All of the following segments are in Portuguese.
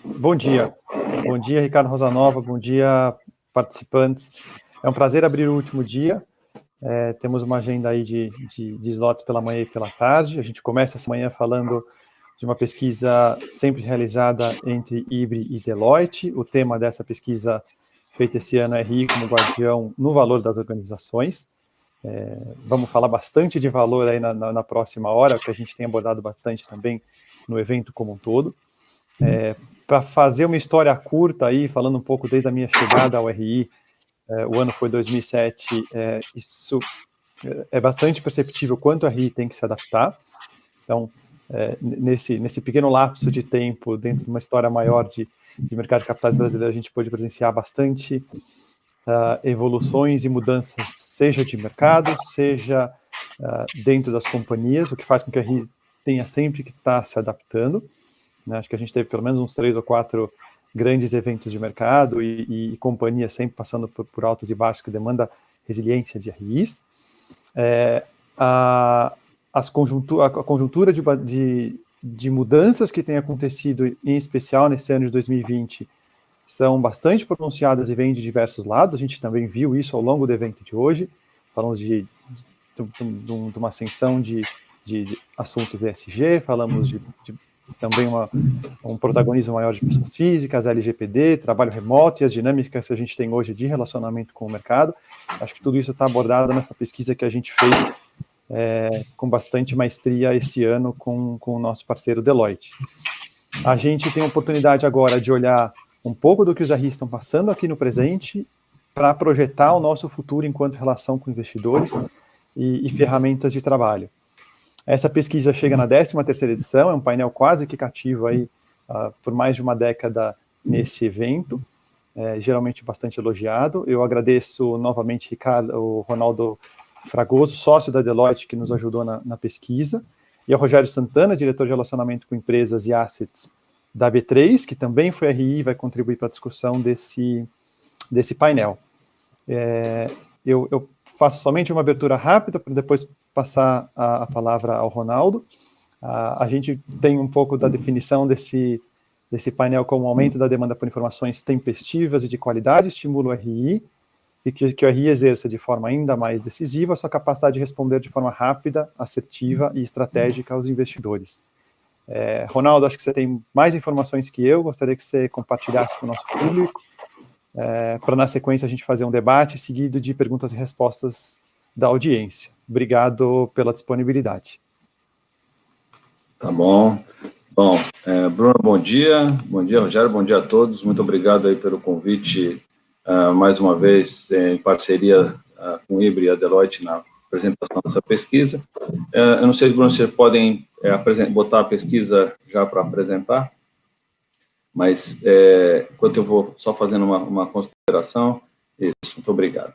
Bom dia. Bom dia, Ricardo Rosanova. Bom dia, participantes. É um prazer abrir o último dia. Temos uma agenda aí de slots pela manhã e pela tarde. A gente começa essa manhã falando de uma pesquisa sempre realizada entre IBRE e Deloitte. O tema dessa pesquisa feita esse ano é RI como guardião no valor das organizações. Vamos falar bastante de valor aí na próxima hora, que a gente tem abordado bastante também no evento como um todo. Para fazer uma história curta aí, falando um pouco desde a minha chegada ao RI, o ano foi 2007, isso é bastante perceptível quanto a RI tem que se adaptar. Então, nesse pequeno lapso de tempo, dentro de uma história maior de mercado de capitais brasileiro, a gente pôde presenciar bastante evoluções e mudanças, seja de mercado, seja dentro das companhias, o que faz com que a RI tenha sempre que estar se adaptando. Né? Acho que a gente teve pelo menos uns 3 ou 4 grandes eventos de mercado e companhias sempre passando por altos e baixos que demanda resiliência de RIs. A conjuntura de mudanças que tem acontecido, em especial nesse ano de 2020, são bastante pronunciadas e vêm de diversos lados. A gente também viu isso ao longo do evento de hoje. Falamos de uma ascensão de assuntos ESG, falamos de também um protagonismo maior de pessoas físicas, LGPD, trabalho remoto e as dinâmicas que a gente tem hoje de relacionamento com o mercado. Acho que tudo isso está abordado nessa pesquisa que a gente fez com bastante maestria esse ano com o nosso parceiro Deloitte. A gente tem a oportunidade agora de olhar um pouco do que os RIs estão passando aqui no presente para projetar o nosso futuro enquanto relação com investidores e ferramentas de trabalho. Essa pesquisa chega na 13ª edição, é um painel quase que cativo aí, por mais de uma década nesse evento, geralmente bastante elogiado. Eu agradeço novamente, Ricardo, o Ronaldo Fragoso, sócio da Deloitte, que nos ajudou na pesquisa, e ao Rogério Santana, diretor de relacionamento com empresas e assets da B3, que também foi RI e vai contribuir para a discussão desse painel. Eu faço somente uma abertura rápida para depois passar a palavra ao Ronaldo. A gente tem um pouco da definição desse painel como aumento da demanda por informações tempestivas e de qualidade estimula o RI e que o RI exerça de forma ainda mais decisiva a sua capacidade de responder de forma rápida, assertiva e estratégica aos investidores. Ronaldo, acho que você tem mais informações que eu, gostaria que você compartilhasse com o nosso público, para na sequência a gente fazer um debate seguido de perguntas e respostas da audiência. Obrigado pela disponibilidade. Tá bom. Bom, Bruno, bom dia, Rogério, bom dia a todos, muito obrigado aí pelo convite, mais uma vez, em parceria com o IBRE e a Deloitte na apresentação dessa pesquisa. Eu não sei, Bruno, se vocês podem botar a pesquisa já para apresentar, mas enquanto eu vou só fazendo uma consideração, isso, muito obrigado.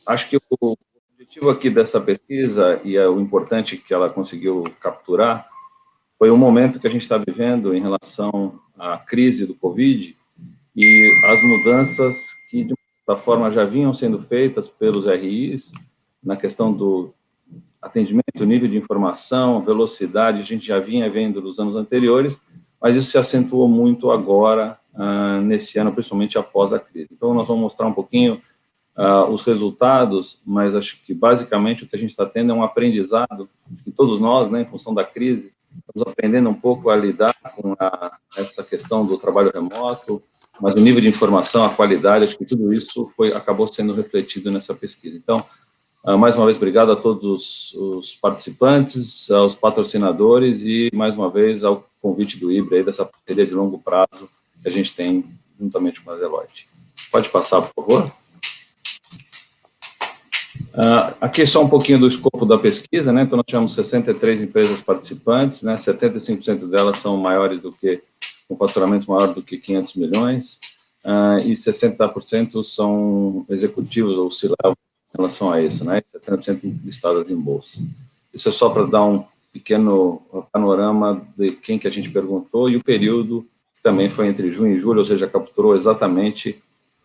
Acho que o objetivo aqui dessa pesquisa, e o importante que ela conseguiu capturar, foi o momento que a gente está vivendo em relação à crise do Covid e as mudanças que, de certa forma, já vinham sendo feitas pelos RIs, na questão do atendimento, nível de informação, velocidade, a gente já vinha vendo nos anos anteriores, mas isso se acentuou muito agora, nesse ano, principalmente após a crise. Então, nós vamos mostrar um pouquinho os resultados, mas acho que, basicamente, o que a gente está tendo é um aprendizado, que todos nós, né, em função da crise, estamos aprendendo um pouco a lidar com essa questão do trabalho remoto, mas o nível de informação, a qualidade, acho que tudo isso acabou sendo refletido nessa pesquisa. Então, mais uma vez, obrigado a todos os participantes, aos patrocinadores e, mais uma vez, ao convite do IBRE, aí, dessa parceria de longo prazo que a gente tem juntamente com a Deloitte. Pode passar, por favor? Aqui só um pouquinho do escopo da pesquisa, né? Então, nós tivemos 63 empresas participantes, né? 75% delas são maiores do que, com faturamento maior do que 500 milhões, e 60% são executivos ou C-level em relação a isso, né? 70% listadas em bolsa. Isso é só para dar um pequeno panorama de quem que a gente perguntou e o período também foi entre junho e julho, ou seja, capturou exatamente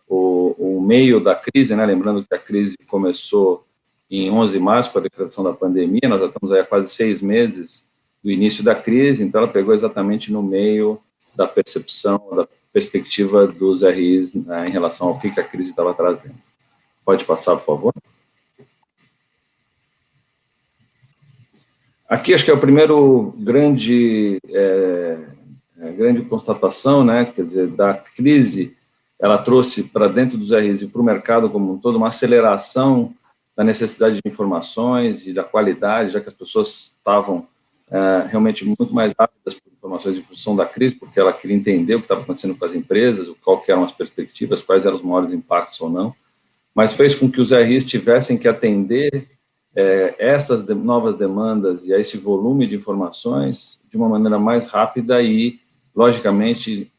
o meio da crise, né? Lembrando que a crise começou em 11 de março, com a decretação da pandemia, nós já estamos aí há quase 6 meses do início da crise, então ela pegou exatamente no meio da percepção, da perspectiva dos RIs, né, em relação ao que a crise estava trazendo. Pode passar, por favor. Aqui acho que é o primeiro grande constatação, né, quer dizer, da crise, ela trouxe para dentro dos RIs e para o mercado como um todo uma aceleração da necessidade de informações e da qualidade, já que as pessoas estavam realmente muito mais ávidas por informações em função da crise, porque ela queria entender o que estava acontecendo com as empresas, qual que eram as perspectivas, quais eram os maiores impactos ou não, mas fez com que os RIs tivessem que atender essas novas demandas e a esse volume de informações de uma maneira mais rápida e, logicamente,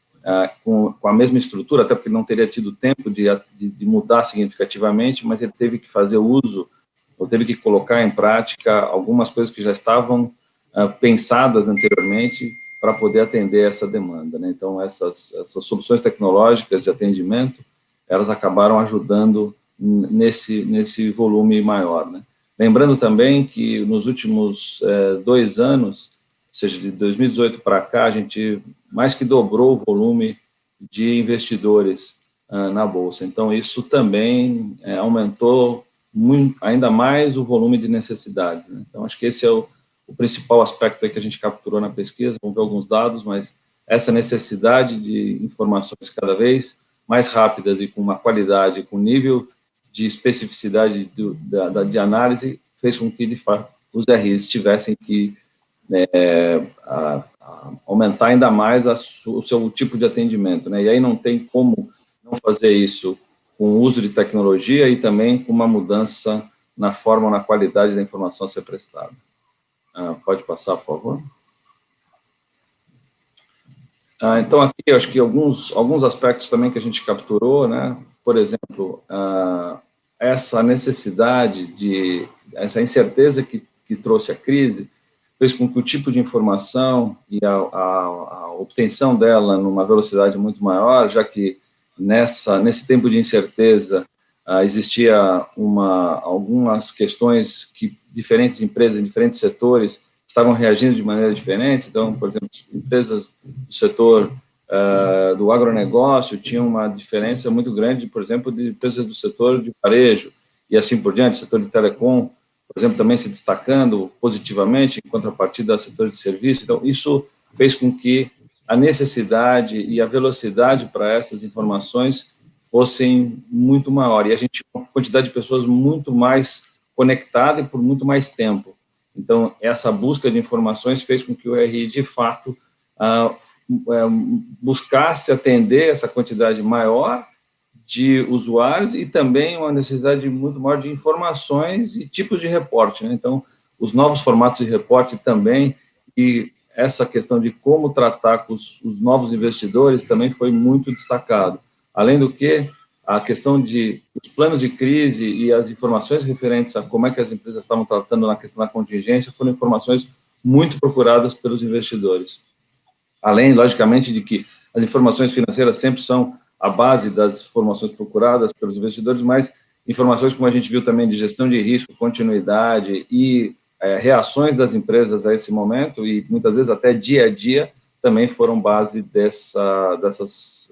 com a mesma estrutura, até porque não teria tido tempo de mudar significativamente, mas ele teve que fazer uso, ou teve que colocar em prática algumas coisas que já estavam pensadas anteriormente para poder atender essa demanda, né? Então, essas soluções tecnológicas de atendimento, elas acabaram ajudando nesse volume maior, né? Lembrando também que nos últimos 2 anos, ou seja, de 2018 para cá, a gente mais que dobrou o volume de investidores na Bolsa. Então, isso também aumentou ainda mais o volume de necessidades, né? Então, acho que esse é o principal aspecto aí que a gente capturou na pesquisa. Vamos ver alguns dados, mas essa necessidade de informações cada vez mais rápidas e com uma qualidade, com nível de especificidade de análise, fez com que, de fato, os RIs tivessem que aumentar ainda mais o seu tipo de atendimento, né? E aí não tem como não fazer isso com o uso de tecnologia e também com uma mudança na forma ou na qualidade da informação a ser prestada. Pode passar, por favor. Então, aqui, eu acho que alguns aspectos também que a gente capturou, né? Por exemplo, essa necessidade essa incerteza que trouxe a crise, fez com que o tipo de informação e a obtenção dela numa velocidade muito maior, já que nesse tempo de incerteza existia algumas questões que diferentes empresas, em diferentes setores, estavam reagindo de maneira diferente. Então, por exemplo, empresas do setor do agronegócio tinham uma diferença muito grande, por exemplo, de empresas do setor de varejo e assim por diante, setor de telecom, por exemplo, também se destacando positivamente em contrapartida ao setor de serviço. Então, isso fez com que a necessidade e a velocidade para essas informações fossem muito maior. E a gente tinha uma quantidade de pessoas muito mais conectada e por muito mais tempo. Então, essa busca de informações fez com que o RI, de fato, buscasse atender essa quantidade maior de usuários e também uma necessidade muito maior de informações e tipos de reporte, né? Então, os novos formatos de reporte também, e essa questão de como tratar com os novos investidores também foi muito destacado. Além do que, a questão de os planos de crise e as informações referentes a como é que as empresas estavam tratando na questão da contingência foram informações muito procuradas pelos investidores. Além, logicamente, de que as informações financeiras sempre são a base das informações procuradas pelos investidores, mas informações, como a gente viu também, de gestão de risco, continuidade e reações das empresas a esse momento, e muitas vezes até dia a dia, também foram base dessas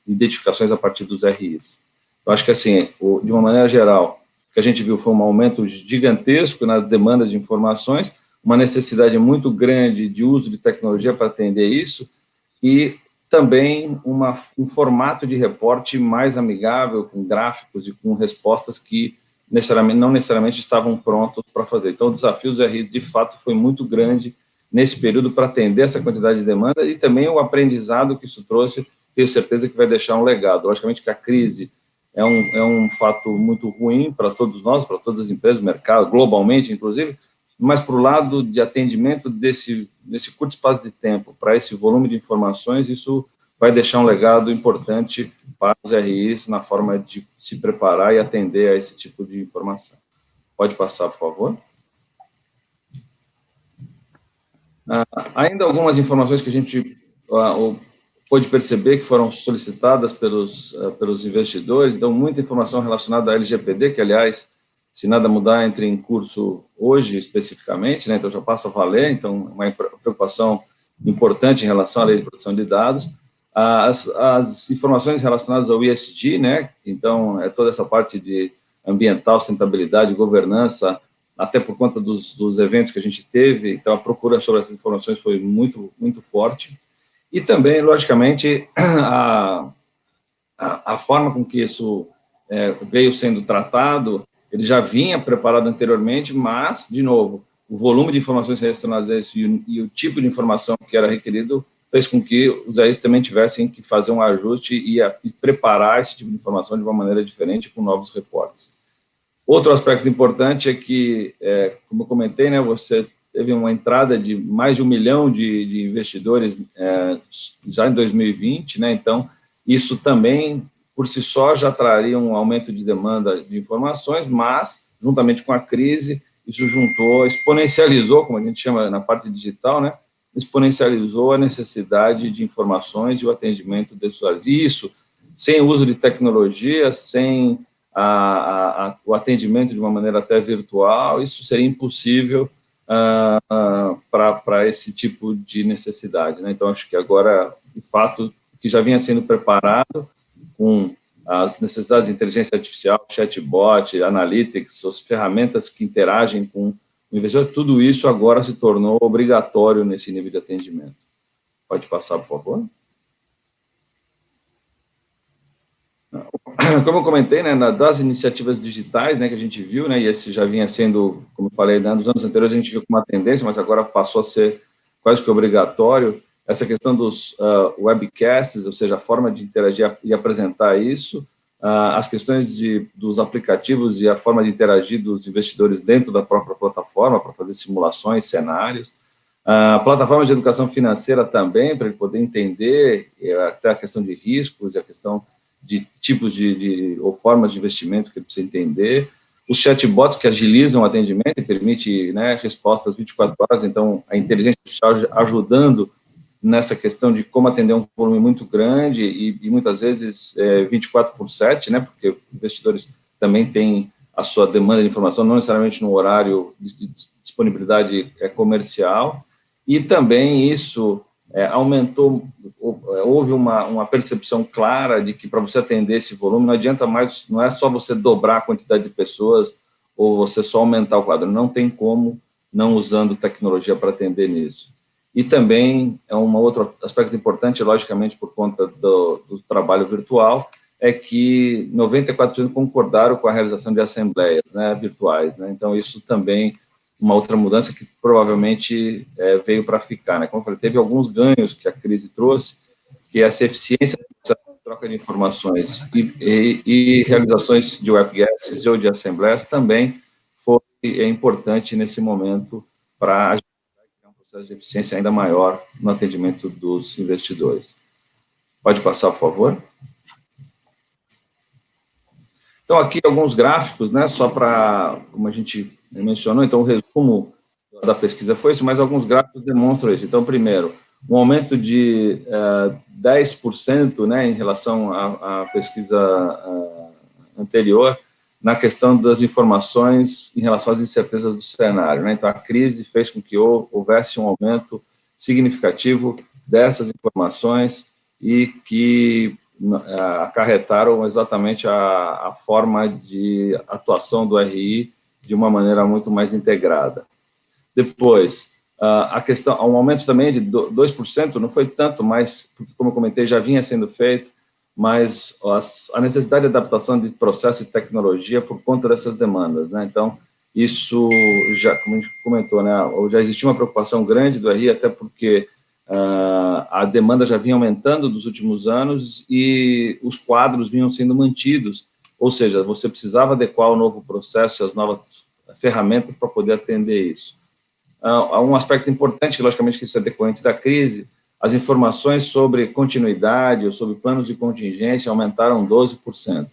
identificações a partir dos RIs. Eu acho que, assim, de uma maneira geral, o que a gente viu foi um aumento gigantesco nas demandas de informações, uma necessidade muito grande de uso de tecnologia para atender isso, e também um formato de reporte mais amigável, com gráficos e com respostas que não necessariamente estavam prontos para fazer. Então, o desafio dos RIs, de fato, foi muito grande nesse período para atender essa quantidade de demanda e também o aprendizado que isso trouxe, tenho certeza que vai deixar um legado. Logicamente que a crise é um fato muito ruim para todos nós, para todas as empresas, mercado, globalmente, inclusive, mas para o lado de atendimento nesse curto espaço de tempo, para esse volume de informações, isso vai deixar um legado importante para os RIs na forma de se preparar e atender a esse tipo de informação. Pode passar, por favor. Ainda algumas informações que a gente pôde perceber que foram solicitadas pelos investidores. Então, muita informação relacionada à LGPD, que, aliás, se nada mudar, entra em curso hoje, especificamente, né? Então, já passa a valer. Então, uma preocupação importante em relação à lei de proteção de dados. As informações relacionadas ao ESG, né? Então, é toda essa parte de ambiental, sustentabilidade, governança, até por conta dos eventos que a gente teve, então a procura sobre essas informações foi muito, muito forte. E também, logicamente, a forma com que isso veio sendo tratado, ele já vinha preparado anteriormente, mas, de novo, o volume de informações relacionadas a isso e o tipo de informação que era requerido fez com que os AIs também tivessem que fazer um ajuste e preparar esse tipo de informação de uma maneira diferente com novos reportes. Outro aspecto importante é que, como eu comentei, né, você teve uma entrada de mais de 1 milhão de investidores já em 2020, né, então isso também, por si só, já traria um aumento de demanda de informações, mas, juntamente com a crise, isso juntou, exponencializou, como a gente chama na parte digital, né, exponencializou a necessidade de informações e o atendimento desses usuários. E isso, sem o uso de tecnologia, sem o atendimento de uma maneira até virtual, isso seria impossível para esse tipo de necessidade, né? Então, acho que agora, de fato, que já vinha sendo preparado com as necessidades de inteligência artificial, chatbot, analytics, as ferramentas que interagem com o investidor, tudo isso agora se tornou obrigatório nesse nível de atendimento. Pode passar, por favor? Como eu comentei, né, das iniciativas digitais, né, que a gente viu, né, e esse já vinha sendo, como eu falei, né, nos anos anteriores a gente viu como uma tendência, mas agora passou a ser quase que obrigatório, essa questão dos webcasts, ou seja, a forma de interagir e apresentar isso, as questões dos aplicativos e a forma de interagir dos investidores dentro da própria plataforma, para fazer simulações, cenários, plataformas de educação financeira também, para ele poder entender até a questão de riscos e a questão de tipos ou formas de investimento que ele precisa entender, os chatbots que agilizam o atendimento e permite, né, respostas 24 horas, então a inteligência artificial ajudando nessa questão de como atender um volume muito grande e muitas vezes 24/7, né, porque investidores também têm a sua demanda de informação, não necessariamente no horário de disponibilidade comercial, e também isso aumentou, houve uma percepção clara de que para você atender esse volume não adianta mais, não é só você dobrar a quantidade de pessoas ou você só aumentar o quadro, não tem como não usando tecnologia para atender nisso. E também é um outro aspecto importante, logicamente, por conta do trabalho virtual, é que 94% concordaram com a realização de assembleias, né, virtuais, né? Então, isso também uma outra mudança que provavelmente veio para ficar, né? Como eu falei, teve alguns ganhos que a crise trouxe, que essa eficiência dessa troca de informações e realizações de webcasts ou de assembleias também foi importante nesse momento para um processo de eficiência ainda maior no atendimento dos investidores. Pode passar, por favor? Então, aqui alguns gráficos, né, só para, como a gente mencionou, então o resumo da pesquisa foi isso, mas alguns gráficos demonstram isso. Então, primeiro, um aumento de 10%, né, em relação à pesquisa anterior, na questão das informações em relação às incertezas do cenário, né? Então, a crise fez com que houvesse um aumento significativo dessas informações e que acarretaram exatamente a forma de atuação do RI de uma maneira muito mais integrada. Depois, a questão, um aumento também de 2%, não foi tanto, mas, como eu comentei, já vinha sendo feito, mas a necessidade de adaptação de processo e tecnologia por conta dessas demandas, né? Então, isso já, como a gente comentou, né, já existia uma preocupação grande do RI, até porque a demanda já vinha aumentando nos últimos anos e os quadros vinham sendo mantidos, ou seja, você precisava adequar o novo processo e as novas ferramentas para poder atender isso. Um aspecto importante, logicamente, que isso é decorrente da crise, as informações sobre continuidade ou sobre planos de contingência aumentaram 12%.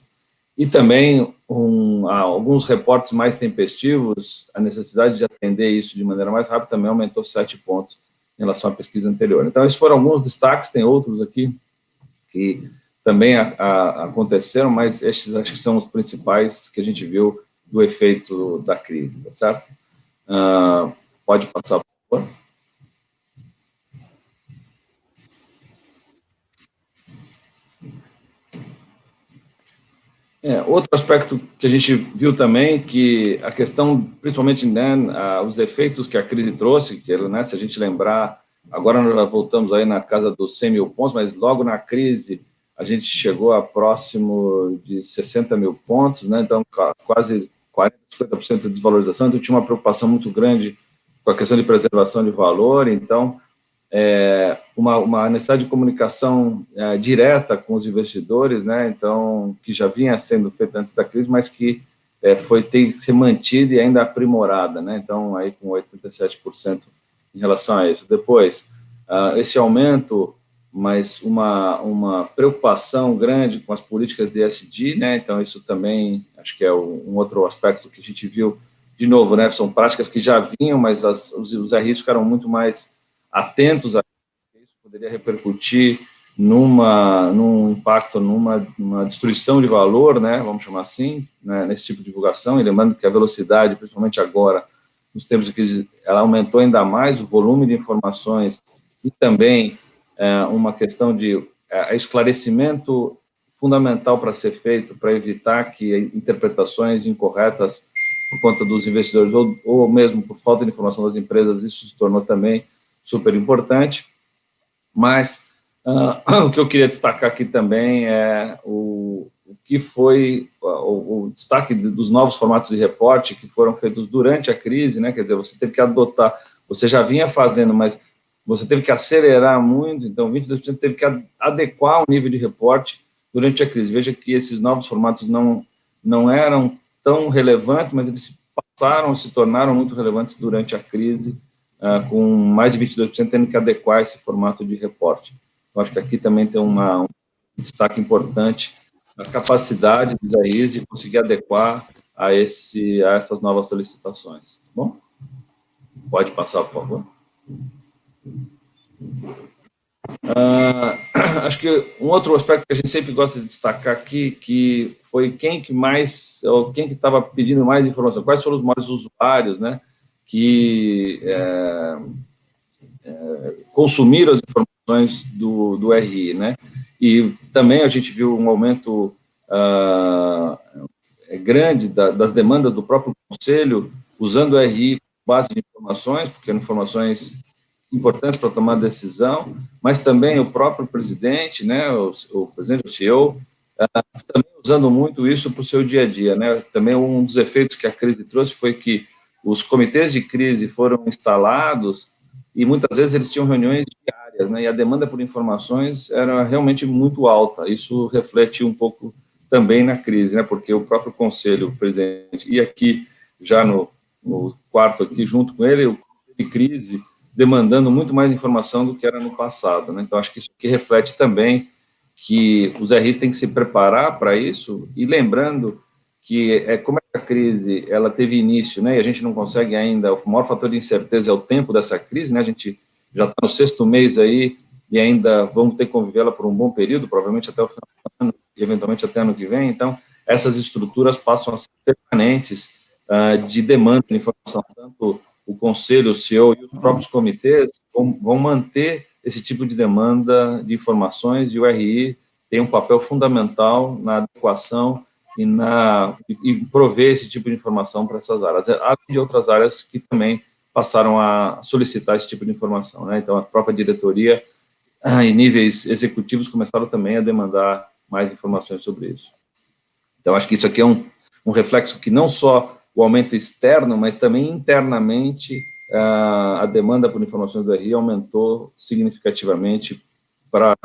E também alguns reportes mais tempestivos, a necessidade de atender isso de maneira mais rápida também aumentou 7 pontos em relação à pesquisa anterior. Então, esses foram alguns destaques, tem outros aqui que também aconteceram, mas estes acho que são os principais que a gente viu do efeito da crise, tá certo? Pode passar, por favor. Outro aspecto que a gente viu também, que a questão, principalmente, né, os efeitos que a crise trouxe, que, né, se a gente lembrar, agora nós voltamos aí na casa dos 100 mil pontos, mas logo na crise a gente chegou a próximo de 60 mil pontos, né, então quase 40%, 50% de desvalorização, então tinha uma preocupação muito grande com a questão de preservação de valor, então uma necessidade de comunicação direta com os investidores, né? Então, que já vinha sendo feita antes da crise, mas que tem que ser mantida e ainda aprimorada, né? Então, aí com 87% em relação a isso. Depois, esse aumento, mas uma preocupação grande com as políticas de ESG, né? Então, isso também, acho que é um outro aspecto que a gente viu, de novo, né? São práticas que já vinham, mas os RIs ficaram muito mais atentos a isso, poderia repercutir num impacto, numa destruição de valor, né, vamos chamar assim, né, nesse tipo de divulgação, e lembrando que a velocidade, principalmente agora, nos tempos de crise, ela aumentou ainda mais o volume de informações e também uma questão de esclarecimento fundamental para ser feito, para evitar que interpretações incorretas por conta dos investidores ou mesmo por falta de informação das empresas, isso se tornou também super importante, mas o que eu queria destacar aqui também é o que foi o destaque dos novos formatos de reporte que foram feitos durante a crise, né? Quer dizer, você teve que adotar, você já vinha fazendo, mas você teve que acelerar muito, então 22% teve que adequar o nível de reporte durante a crise. Veja que esses novos formatos não eram tão relevantes, mas eles se tornaram muito relevantes durante a crise, com mais de 22% tendo que adequar esse formato de reporte. Eu acho que aqui também tem um destaque importante na capacidade dos RIs de conseguir adequar a essas novas solicitações. Tá bom? Pode passar, por favor. Acho que um outro aspecto que a gente sempre gosta de destacar aqui, que foi quem que estava pedindo mais informação, quais foram os maiores usuários, né, que consumiram as informações do RI, né? E também a gente viu um aumento grande das demandas do próprio conselho, usando o RI como base de informações, porque são informações importantes para tomar decisão, mas também o próprio presidente, né, o presidente, o CEO, também usando muito isso para o seu dia a dia, né? Também um dos efeitos que a crise trouxe foi que os comitês de crise foram instalados e muitas vezes eles tinham reuniões diárias, né? E a demanda por informações era realmente muito alta. Isso reflete um pouco também na crise, né? Porque o próprio conselho, o presidente, e aqui já no quarto aqui junto com ele, o conselho de crise demandando muito mais informação do que era no passado, né? Então acho que isso aqui reflete também que os RIs têm que se preparar para isso, e lembrando que como a crise ela teve início, né, e a gente não consegue ainda, o maior fator de incerteza é o tempo dessa crise, né, a gente já está no 6º mês aí, e ainda vamos ter que convivê-la por um bom período, provavelmente até o final do ano, e eventualmente até ano que vem, então essas estruturas passam a ser permanentes de demanda de informação, tanto o conselho, o CEO e os próprios comitês vão manter esse tipo de demanda de informações, e o RI tem um papel fundamental na adequação e prover esse tipo de informação para essas áreas, além de outras áreas que também passaram a solicitar esse tipo de informação, né? Então, a própria diretoria em níveis executivos começaram também a demandar mais informações sobre isso. Então, acho que isso aqui é um reflexo que não só o aumento externo, mas também internamente a demanda por informações do RI aumentou significativamente para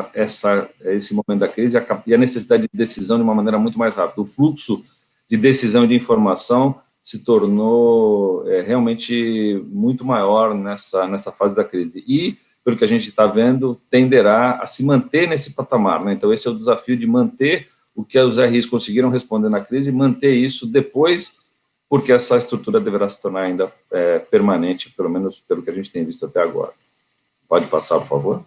esse momento da crise e a necessidade de decisão de uma maneira muito mais rápida. O fluxo de decisão de informação se tornou realmente muito maior nessa fase da crise. E, pelo que a gente está vendo, tenderá a se manter nesse patamar, né? Então, esse é o desafio de manter o que os RIs conseguiram responder na crise e manter isso depois, porque essa estrutura deverá se tornar ainda permanente, pelo menos pelo que a gente tem visto até agora. Pode passar, por favor.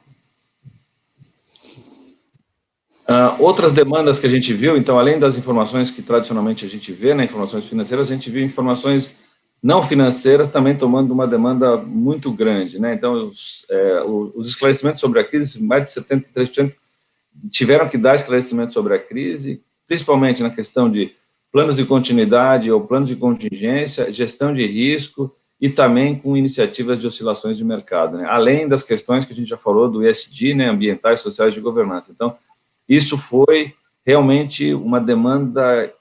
Outras demandas que a gente viu, então, além das informações que tradicionalmente a gente vê, né, informações financeiras, a gente viu informações não financeiras também tomando uma demanda muito grande, né? Então, os esclarecimentos sobre a crise, mais de 73% tiveram que dar esclarecimentos sobre a crise, principalmente na questão de planos de continuidade ou planos de contingência, gestão de risco e também com iniciativas de oscilações de mercado, né? Além das questões que a gente já falou do ESG, né, ambientais, sociais e de governança. Então, isso foi realmente uma demanda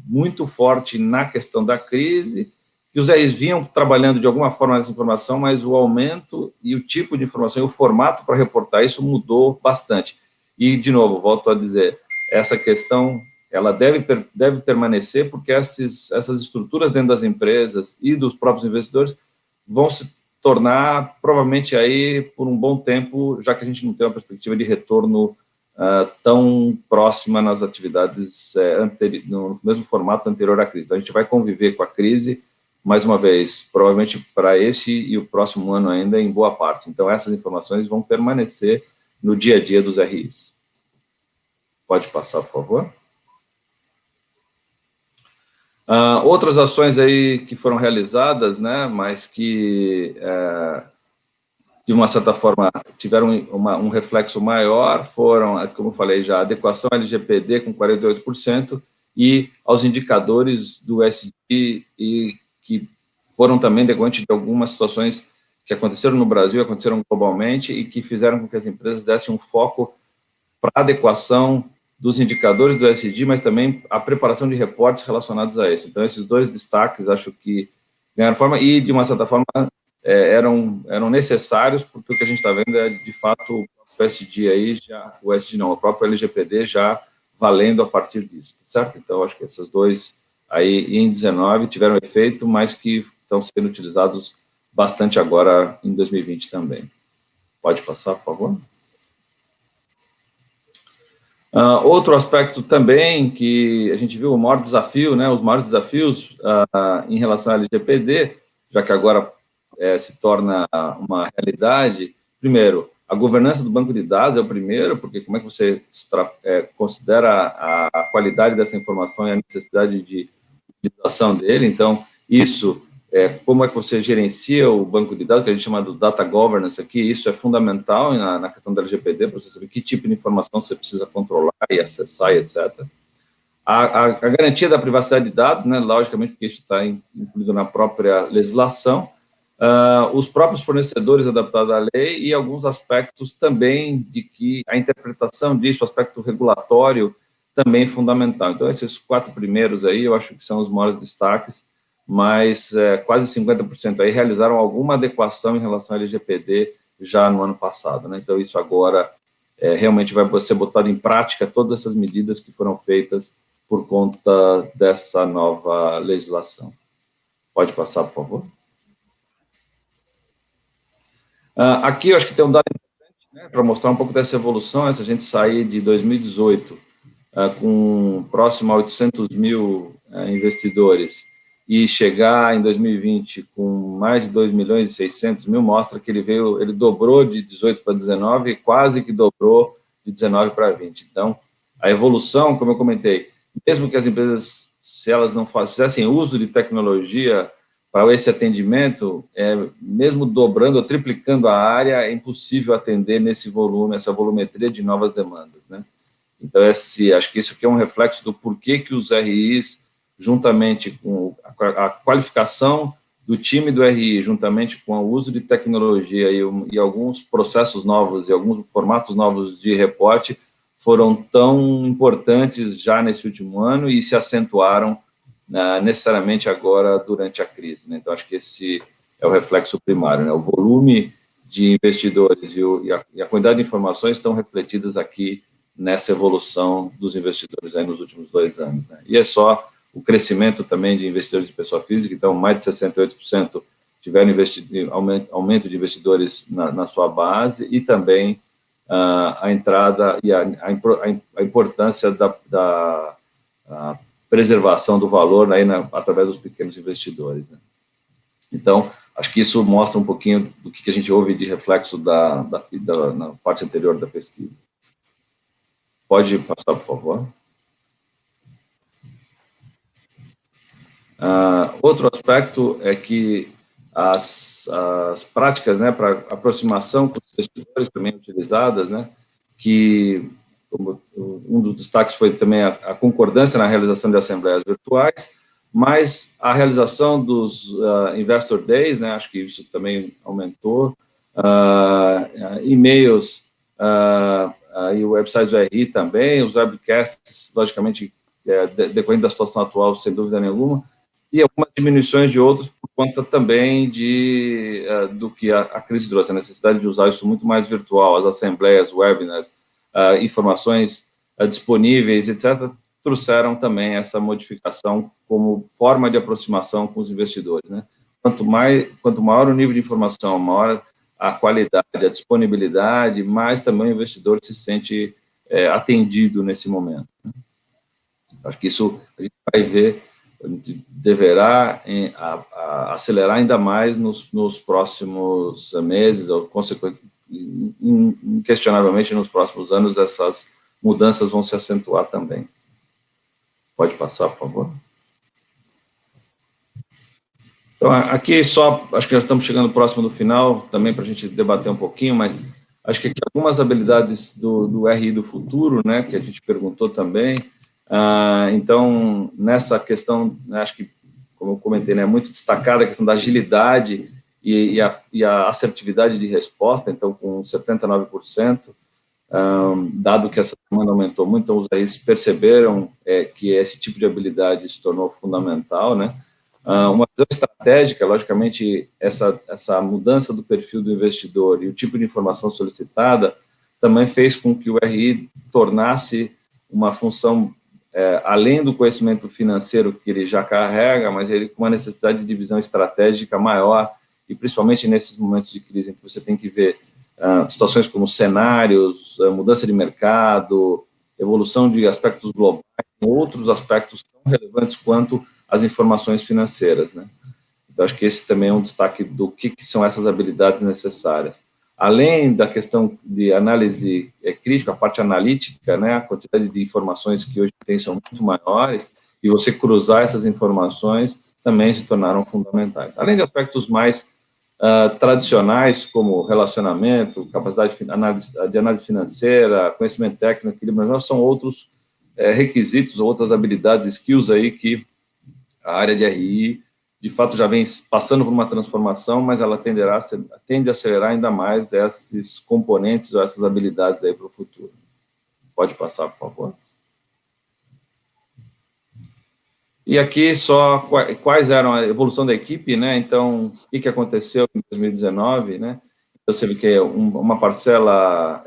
muito forte na questão da crise, que os RIs vinham trabalhando de alguma forma nessa informação, mas o aumento e o tipo de informação e o formato para reportar isso mudou bastante. E, de novo, volto a dizer, essa questão ela deve permanecer, porque essas estruturas dentro das empresas e dos próprios investidores vão se tornar, provavelmente, aí por um bom tempo, já que a gente não tem uma perspectiva de retorno tão próxima nas atividades no mesmo formato anterior à crise. Então, a gente vai conviver com a crise, mais uma vez, provavelmente para este e o próximo ano ainda, em boa parte. Então, essas informações vão permanecer no dia a dia dos RIs. Pode passar, por favor. Outras ações aí que foram realizadas, né, mas que, de uma certa forma, tiveram um reflexo maior, foram, como eu falei já, a adequação LGPD com 48% e aos indicadores do ESG, e que foram também decorrentes de algumas situações que aconteceram no Brasil, aconteceram globalmente, e que fizeram com que as empresas dessem um foco para a adequação dos indicadores do ESG, mas também a preparação de reportes relacionados a isso. Então, esses dois destaques, acho que ganharam forma e, de uma certa forma, eram necessários, porque o que a gente está vendo é, de fato, o ESG aí, o ESG não, o próprio LGPD já valendo a partir disso, certo? Então, acho que esses dois aí, em 19, tiveram efeito, mas que estão sendo utilizados bastante agora em 2020 também. Pode passar, por favor? Outro aspecto também que a gente viu, o maior desafio, né, os maiores desafios em relação ao LGPD, já que agora se torna uma realidade. Primeiro, a governança do banco de dados é o primeiro, porque como é que você considera a qualidade dessa informação e a necessidade de utilização dele. Então, isso, como é que você gerencia o banco de dados, que a gente chama do data governance aqui, isso é fundamental na questão da LGPD, para você saber que tipo de informação você precisa controlar e acessar, etc. A garantia da privacidade de dados, né, logicamente, porque isso está incluído na própria legislação, os próprios fornecedores adaptados à lei e alguns aspectos também de que a interpretação disso, o aspecto regulatório, também fundamental. Então, esses 4 primeiros aí, eu acho que são os maiores destaques, mas quase 50% aí realizaram alguma adequação em relação ao LGPD já no ano passado, né? Então, isso agora realmente vai ser botado em prática, todas essas medidas que foram feitas por conta dessa nova legislação. Pode passar, por favor. Aqui, eu acho que tem um dado importante, né, para mostrar um pouco dessa evolução, se a gente sair de 2018 com próximo a 800 mil investidores e chegar em 2020 com mais de 2 milhões e 600 mil, mostra que ele dobrou de 18 para 19 e quase que dobrou de 19 para 20. Então, a evolução, como eu comentei, mesmo que as empresas, se elas não fizessem uso de tecnologia para esse atendimento, mesmo dobrando ou triplicando a área, é impossível atender nesse volume, essa volumetria de novas demandas, né? Então, acho que isso aqui é um reflexo do porquê que os RIs, juntamente com a qualificação do time do RI, juntamente com o uso de tecnologia e alguns processos novos e alguns formatos novos de reporte, foram tão importantes já nesse último ano e se acentuaram necessariamente agora durante a crise, né? Então, acho que esse é o reflexo primário, né? O volume de investidores e a quantidade de informações estão refletidas aqui nessa evolução dos investidores aí nos últimos 2 anos, né? E é só o crescimento também de investidores de pessoa física, então mais de 68% tiveram aumento de investidores na sua base, e também a entrada e a importância da preservação do valor aí através dos pequenos investidores, né? Então, acho que isso mostra um pouquinho do que a gente ouve de reflexo na parte anterior da pesquisa. Pode passar, por favor. Outro aspecto é que as práticas, né, para aproximação com os investidores também utilizadas, né, que um dos destaques foi também a concordância na realização de assembleias virtuais, mas a realização dos Investor Days, né, acho que isso também aumentou, e-mails, e websites do RI também, os webcasts, logicamente, decorrendo da situação atual, sem dúvida nenhuma, e algumas diminuições de outros por conta também do que a crise trouxe, a necessidade de usar isso muito mais virtual, as assembleias, webinars, informações disponíveis, etc., trouxeram também essa modificação como forma de aproximação com os investidores, né? Quanto maior o nível de informação, maior a qualidade, a disponibilidade, mais também o investidor se sente atendido nesse momento, né? Acho que isso a gente vai ver, a gente deverá acelerar ainda mais nos próximos meses, ou inquestionavelmente nos próximos anos, essas mudanças vão se acentuar também. Pode passar, por favor. Então, aqui só, acho que já estamos chegando próximo do final, também para a gente debater um pouquinho, mas acho que aqui algumas habilidades do RI do futuro, né, que a gente perguntou também. Então, nessa questão, acho que, como eu comentei, né, é muito destacada a questão da agilidade e a assertividade de resposta, então, com 79%, dado que essa demanda aumentou muito, então os RIs perceberam que esse tipo de habilidade se tornou fundamental, né? Uma visão estratégica, logicamente, essa mudança do perfil do investidor e o tipo de informação solicitada também fez com que o RI tornasse uma função, além do conhecimento financeiro que ele já carrega, mas ele com uma necessidade de visão estratégica maior, e principalmente nesses momentos de crise em que você tem que ver situações como cenários, mudança de mercado, evolução de aspectos globais, outros aspectos tão relevantes quanto as informações financeiras, né? Então, acho que esse também é um destaque do que são essas habilidades necessárias. Além da questão de análise crítica, a parte analítica, né, a quantidade de informações que hoje tem são muito maiores, e você cruzar essas informações também se tornaram fundamentais. Além de aspectos mais tradicionais, como relacionamento, capacidade de análise financeira, conhecimento técnico, equilíbrio, são outros requisitos, outras habilidades, skills aí que a área de RI, de fato, já vem passando por uma transformação, mas ela tende a acelerar ainda mais esses componentes ou essas habilidades aí para o futuro. Pode passar, por favor. E aqui só quais eram a evolução da equipe, né? Então, o que aconteceu em 2019, né? Então, você vê que é uma parcela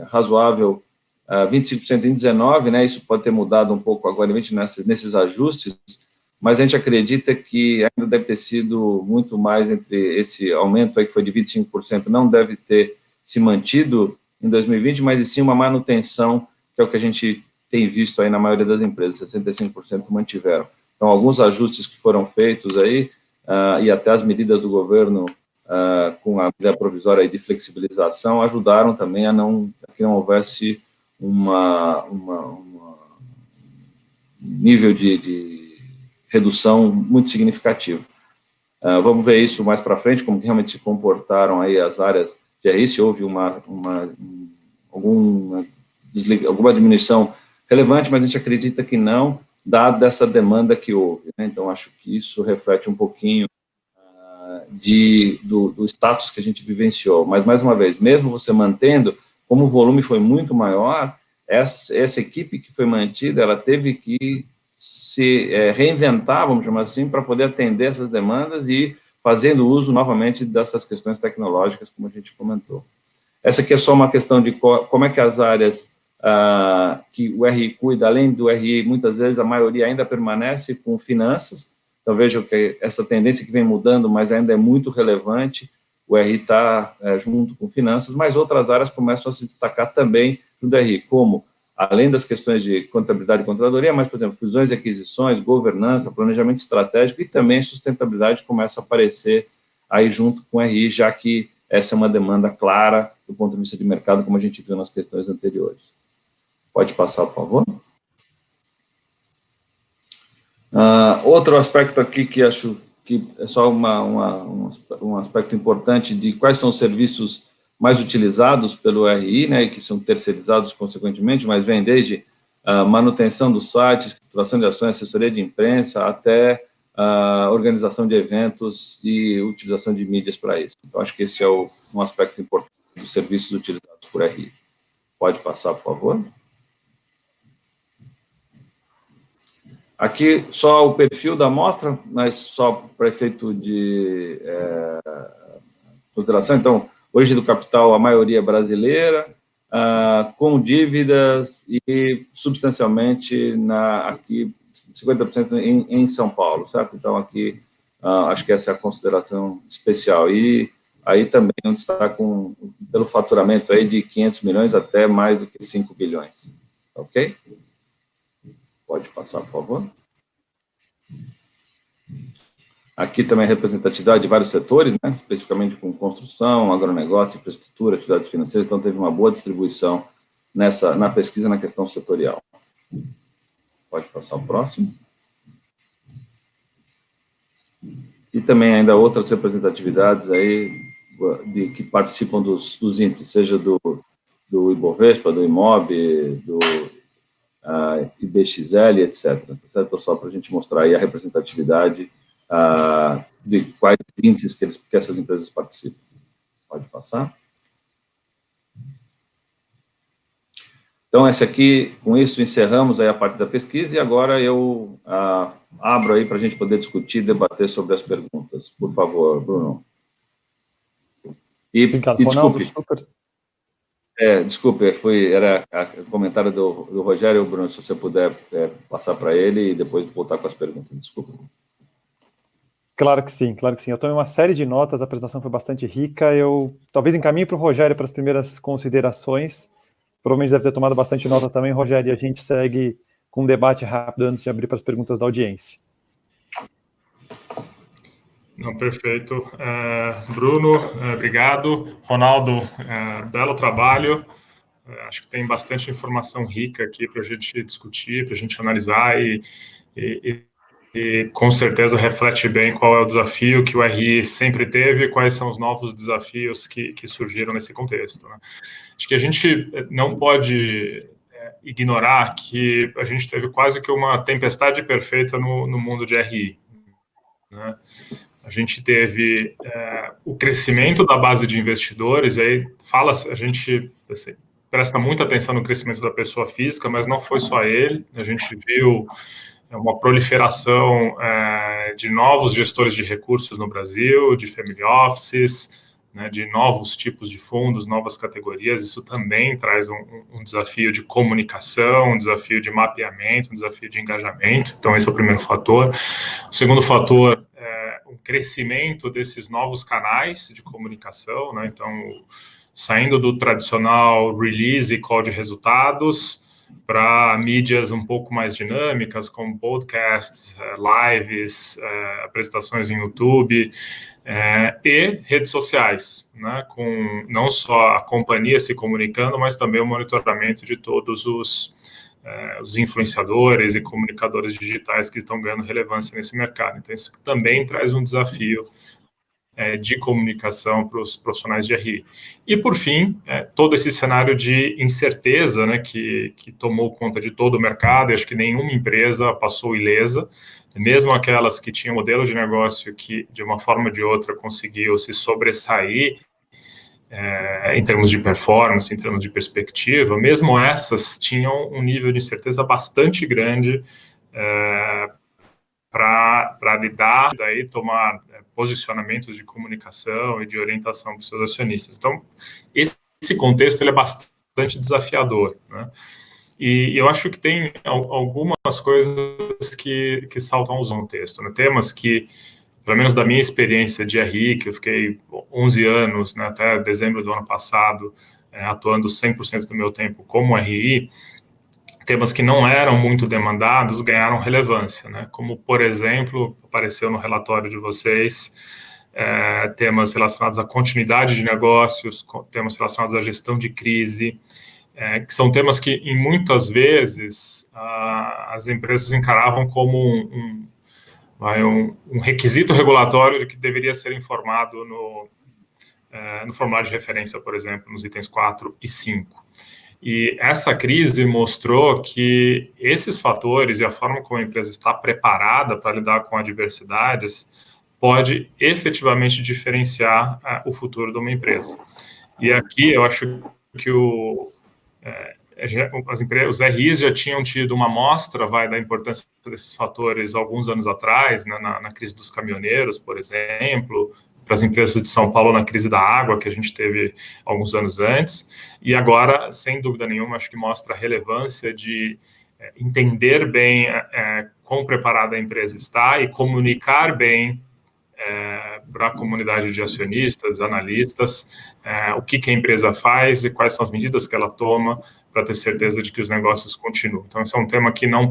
razoável, 25% em 19, né? Isso pode ter mudado um pouco agora, nesses ajustes, mas a gente acredita que ainda deve ter sido muito mais entre esse aumento aí que foi de 25%, não deve ter se mantido em 2020, mas sim uma manutenção, que é o que a gente tem visto aí na maioria das empresas, 65% mantiveram. Então, alguns ajustes que foram feitos aí, e até as medidas do governo, com a medida provisória aí de flexibilização, ajudaram também a que não houvesse nível de redução muito significativo. Vamos ver isso mais para frente, como que realmente se comportaram aí as áreas de RI, se houve alguma diminuição relevante, mas a gente acredita que não, dada essa demanda que houve, né? Então, acho que isso reflete um pouquinho do status que a gente vivenciou. Mas, mais uma vez, mesmo você mantendo, como o volume foi muito maior, essa equipe que foi mantida, ela teve que se reinventar, vamos chamar assim, para poder atender essas demandas e fazendo uso novamente dessas questões tecnológicas, como a gente comentou. Essa aqui é só uma questão de como é que as áreas que o RI cuida, além do RI, muitas vezes a maioria ainda permanece com finanças. Então, vejam que essa tendência que vem mudando, mas ainda é muito relevante, o RI está junto com finanças, mas outras áreas começam a se destacar também do RI, como, além das questões de contabilidade e controladoria, mas, por exemplo, fusões e aquisições, governança, planejamento estratégico e também sustentabilidade começa a aparecer aí junto com o RI, já que essa é uma demanda clara do ponto de vista de mercado, como a gente viu nas questões anteriores. Pode passar, por favor. Outro aspecto aqui que acho que é só um aspecto importante de quais são os serviços mais utilizados pelo RI, né, e que são terceirizados consequentemente, mas vem desde manutenção dos sites, escrituração de ações, assessoria de imprensa, até organização de eventos e utilização de mídias para isso. Então, acho que esse é um aspecto importante dos serviços utilizados por RI. Pode passar, por favor. Aqui, só o perfil da amostra, mas só para efeito de consideração. Então, hoje do capital, a maioria é brasileira, com dívidas e substancialmente aqui 50% em São Paulo, certo? Então, aqui, acho que essa é a consideração especial. E aí também um destaque pelo faturamento aí de 500 milhões até mais do que 5 bilhões. Ok? Pode passar, por favor. Aqui também a representatividade de vários setores, né? Especificamente com construção, agronegócio, infraestrutura, atividades financeiras, então teve uma boa distribuição na pesquisa na questão setorial. Pode passar o próximo. E também ainda outras representatividades aí que participam dos índices, seja do Ibovespa, do Imob, do IBXL, etc. Certo? Só para a gente mostrar aí a representatividade de quais índices que essas empresas participam. Pode passar. Então, com isso, encerramos aí a parte da pesquisa e agora eu abro aí para a gente poder discutir, debater sobre as perguntas. Por favor, Bruno. Obrigado, Ronaldo. Desculpe. Desculpe, era o comentário do Rogério, Bruno, se você puder passar para ele e depois voltar com as perguntas. Desculpe. Claro que sim, claro que sim. Eu tomei uma série de notas, a apresentação foi bastante rica. Eu talvez encaminhe para o Rogério para as primeiras considerações. Provavelmente deve ter tomado bastante nota também, Rogério, e a gente segue com um debate rápido antes de abrir para as perguntas da audiência. Não, perfeito. Bruno, obrigado. Ronaldo, belo trabalho. Acho que tem bastante informação rica aqui para a gente discutir, para a gente analisar e com certeza reflete bem qual é o desafio que o RI sempre teve e quais são os novos desafios que surgiram nesse contexto, né? Acho que a gente não pode ignorar que a gente teve quase que uma tempestade perfeita no mundo de RI, né? A gente teve o crescimento da base de investidores, aí a gente assim, presta muita atenção no crescimento da pessoa física, mas não foi só ele. A gente viu uma proliferação de novos gestores de recursos no Brasil, de family offices, né, de novos tipos de fundos, novas categorias. Isso também traz um desafio de comunicação, um desafio de mapeamento, um desafio de engajamento. Então, esse é o primeiro fator. O segundo fator é o crescimento desses novos canais de comunicação, né? Então, saindo do tradicional release e call de resultados para mídias um pouco mais dinâmicas, como podcasts, lives, apresentações em YouTube e redes sociais, né, com não só a companhia se comunicando, mas também o monitoramento de todos os influenciadores e comunicadores digitais que estão ganhando relevância nesse mercado. Então, isso também traz um desafio de comunicação para os profissionais de RI. E, por fim, todo esse cenário de incerteza, né, que tomou conta de todo o mercado, e acho que nenhuma empresa passou ilesa, mesmo aquelas que tinham modelo de negócio que, de uma forma ou de outra, conseguiu se sobressair em termos de performance, em termos de perspectiva, mesmo essas tinham um nível de incerteza bastante grande para lidar, daí tomar posicionamentos de comunicação e de orientação para os seus acionistas. Então, esse contexto ele é bastante desafiador, né? E eu acho que tem algumas coisas que saltam aos no texto, né? Temas que, pelo menos da minha experiência de RI, que eu fiquei 11 anos, né, até dezembro do ano passado, atuando 100% do meu tempo como RI, temas que não eram muito demandados ganharam relevância, né? Como, por exemplo, apareceu no relatório de vocês, temas relacionados à continuidade de negócios, temas relacionados à gestão de crise, que são temas que, em muitas vezes, as empresas encaravam como um requisito regulatório de que deveria ser informado no formulário de referência, por exemplo, nos itens 4 e 5. E essa crise mostrou que esses fatores e a forma como a empresa está preparada para lidar com adversidades pode efetivamente diferenciar o futuro de uma empresa. E aqui eu acho que os RIs já tinham tido uma amostra da importância desses fatores alguns anos atrás, né, na crise dos caminhoneiros, por exemplo, para as empresas de São Paulo na crise da água, que a gente teve alguns anos antes, e agora, sem dúvida nenhuma, acho que mostra a relevância de entender bem quão preparada a empresa está e comunicar bem para a comunidade de acionistas, analistas, o que a empresa faz e quais são as medidas que ela toma para ter certeza de que os negócios continuam. Então, esse é um tema que não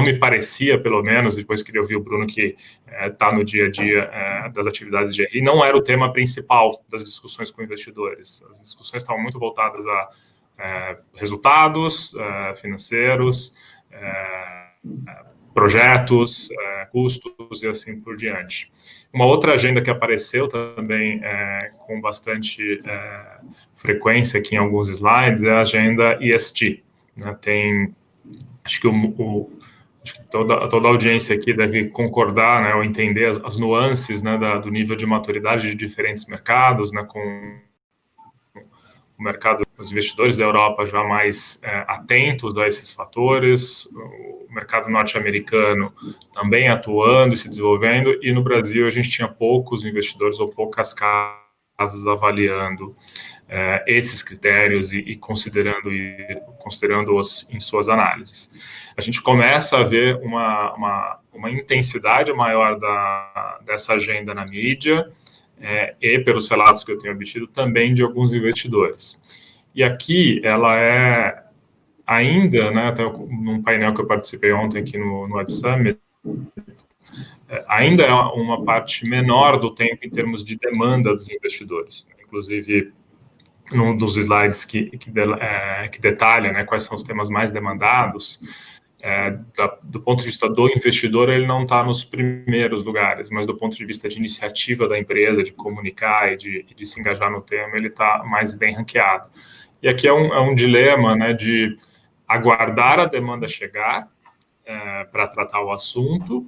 me parecia, pelo menos, depois que eu vi o Bruno, que está no dia a dia das atividades de RI, não era o tema principal das discussões com investidores. As discussões estavam muito voltadas a resultados financeiros, projetos, custos e assim por diante. Uma outra agenda que apareceu também com bastante frequência aqui em alguns slides é a agenda ESG. Né? Acho que acho que toda a audiência aqui deve concordar, né, ou entender as nuances, né, do nível de maturidade de diferentes mercados, né, com o mercado, os investidores da Europa já mais atentos a esses fatores, o mercado norte-americano também atuando e se desenvolvendo, e no Brasil a gente tinha poucos investidores ou poucas casas avaliando esses critérios e considerando-os em suas análises. A gente começa a ver uma intensidade maior dessa agenda na mídia, e pelos relatos que eu tenho obtido também de alguns investidores. E aqui ela é ainda, né, até num painel que eu participei ontem aqui no Web Summit, ainda é uma parte menor do tempo em termos de demanda dos investidores. Inclusive, num dos slides que detalha, né, quais são os temas mais demandados, do ponto de vista do investidor, ele não está nos primeiros lugares, mas do ponto de vista de iniciativa da empresa, de comunicar e de se engajar no tema, ele está mais bem ranqueado. E aqui é um dilema, né, de aguardar a demanda chegar para tratar o assunto,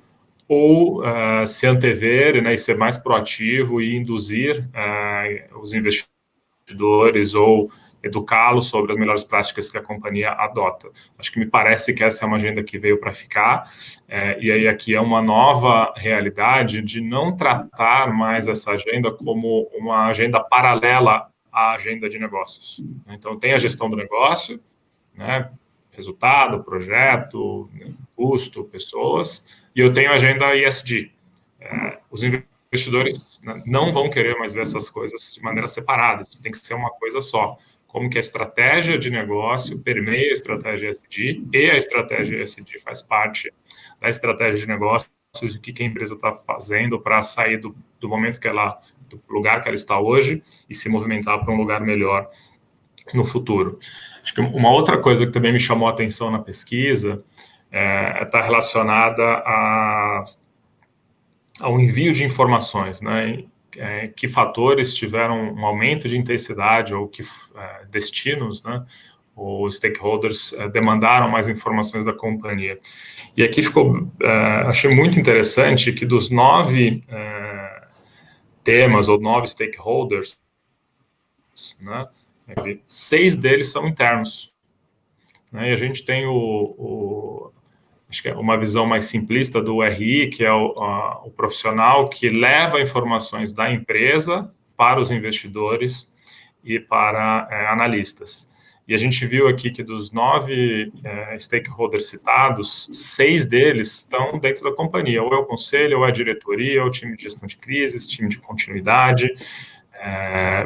ou se antever, né, e ser mais proativo e induzir os investidores ou educá-los sobre as melhores práticas que a companhia adota. Acho que me parece que essa é uma agenda que veio para ficar, e aí aqui é uma nova realidade de não tratar mais essa agenda como uma agenda paralela à agenda de negócios. Então, tem a gestão do negócio, né, resultado, projeto, custo, pessoas, e eu tenho a agenda ESG. Os investidores não vão querer mais ver essas coisas de maneira separada, isso tem que ser uma coisa só. Como que a estratégia de negócio permeia a estratégia ESG, e a estratégia ESG faz parte da estratégia de negócios, o que a empresa está fazendo para sair do momento do lugar que ela está hoje e se movimentar para um lugar melhor no futuro. Acho que uma outra coisa que também me chamou a atenção na pesquisa está relacionada ao envio de informações, né? Que fatores tiveram um aumento de intensidade ou que destinos, né, ou stakeholders demandaram mais informações da companhia. E aqui achei muito interessante que dos 9 temas ou 9 stakeholders, né, 6 deles são internos. Né, e a gente tem acho que é uma visão mais simplista do RI, que é o profissional que leva informações da empresa para os investidores e para analistas. E a gente viu aqui que dos 9 stakeholders citados, 6 deles estão dentro da companhia, ou é o conselho, ou é a diretoria, ou o time de gestão de crises, time de continuidade,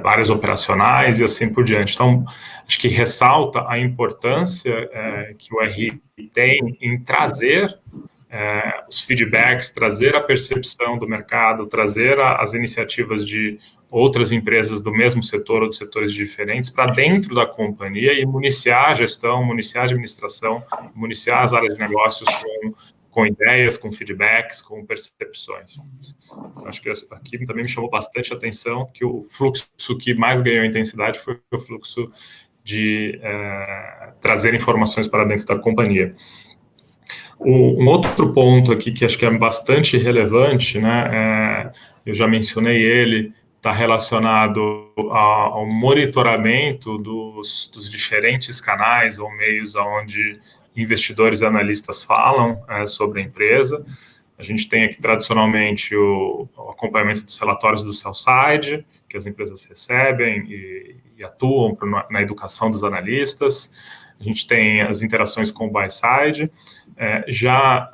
áreas operacionais e assim por diante. Então, acho que ressalta a importância que o RI tem em trazer os feedbacks, trazer a percepção do mercado, trazer as iniciativas de outras empresas do mesmo setor ou de setores diferentes para dentro da companhia e municiar a gestão, municiar a administração, municiar as áreas de negócios com com ideias, com feedbacks, com percepções. Acho que aqui também me chamou bastante a atenção que o fluxo que mais ganhou intensidade foi o fluxo de trazer informações para dentro da companhia. Um outro ponto aqui que acho que é bastante relevante, né, eu já mencionei ele, está relacionado ao monitoramento dos diferentes canais ou meios onde investidores e analistas falam sobre a empresa. A gente tem aqui, tradicionalmente, o acompanhamento dos relatórios do sell-side, que as empresas recebem e atuam na educação dos analistas. A gente tem as interações com o buy-side. Já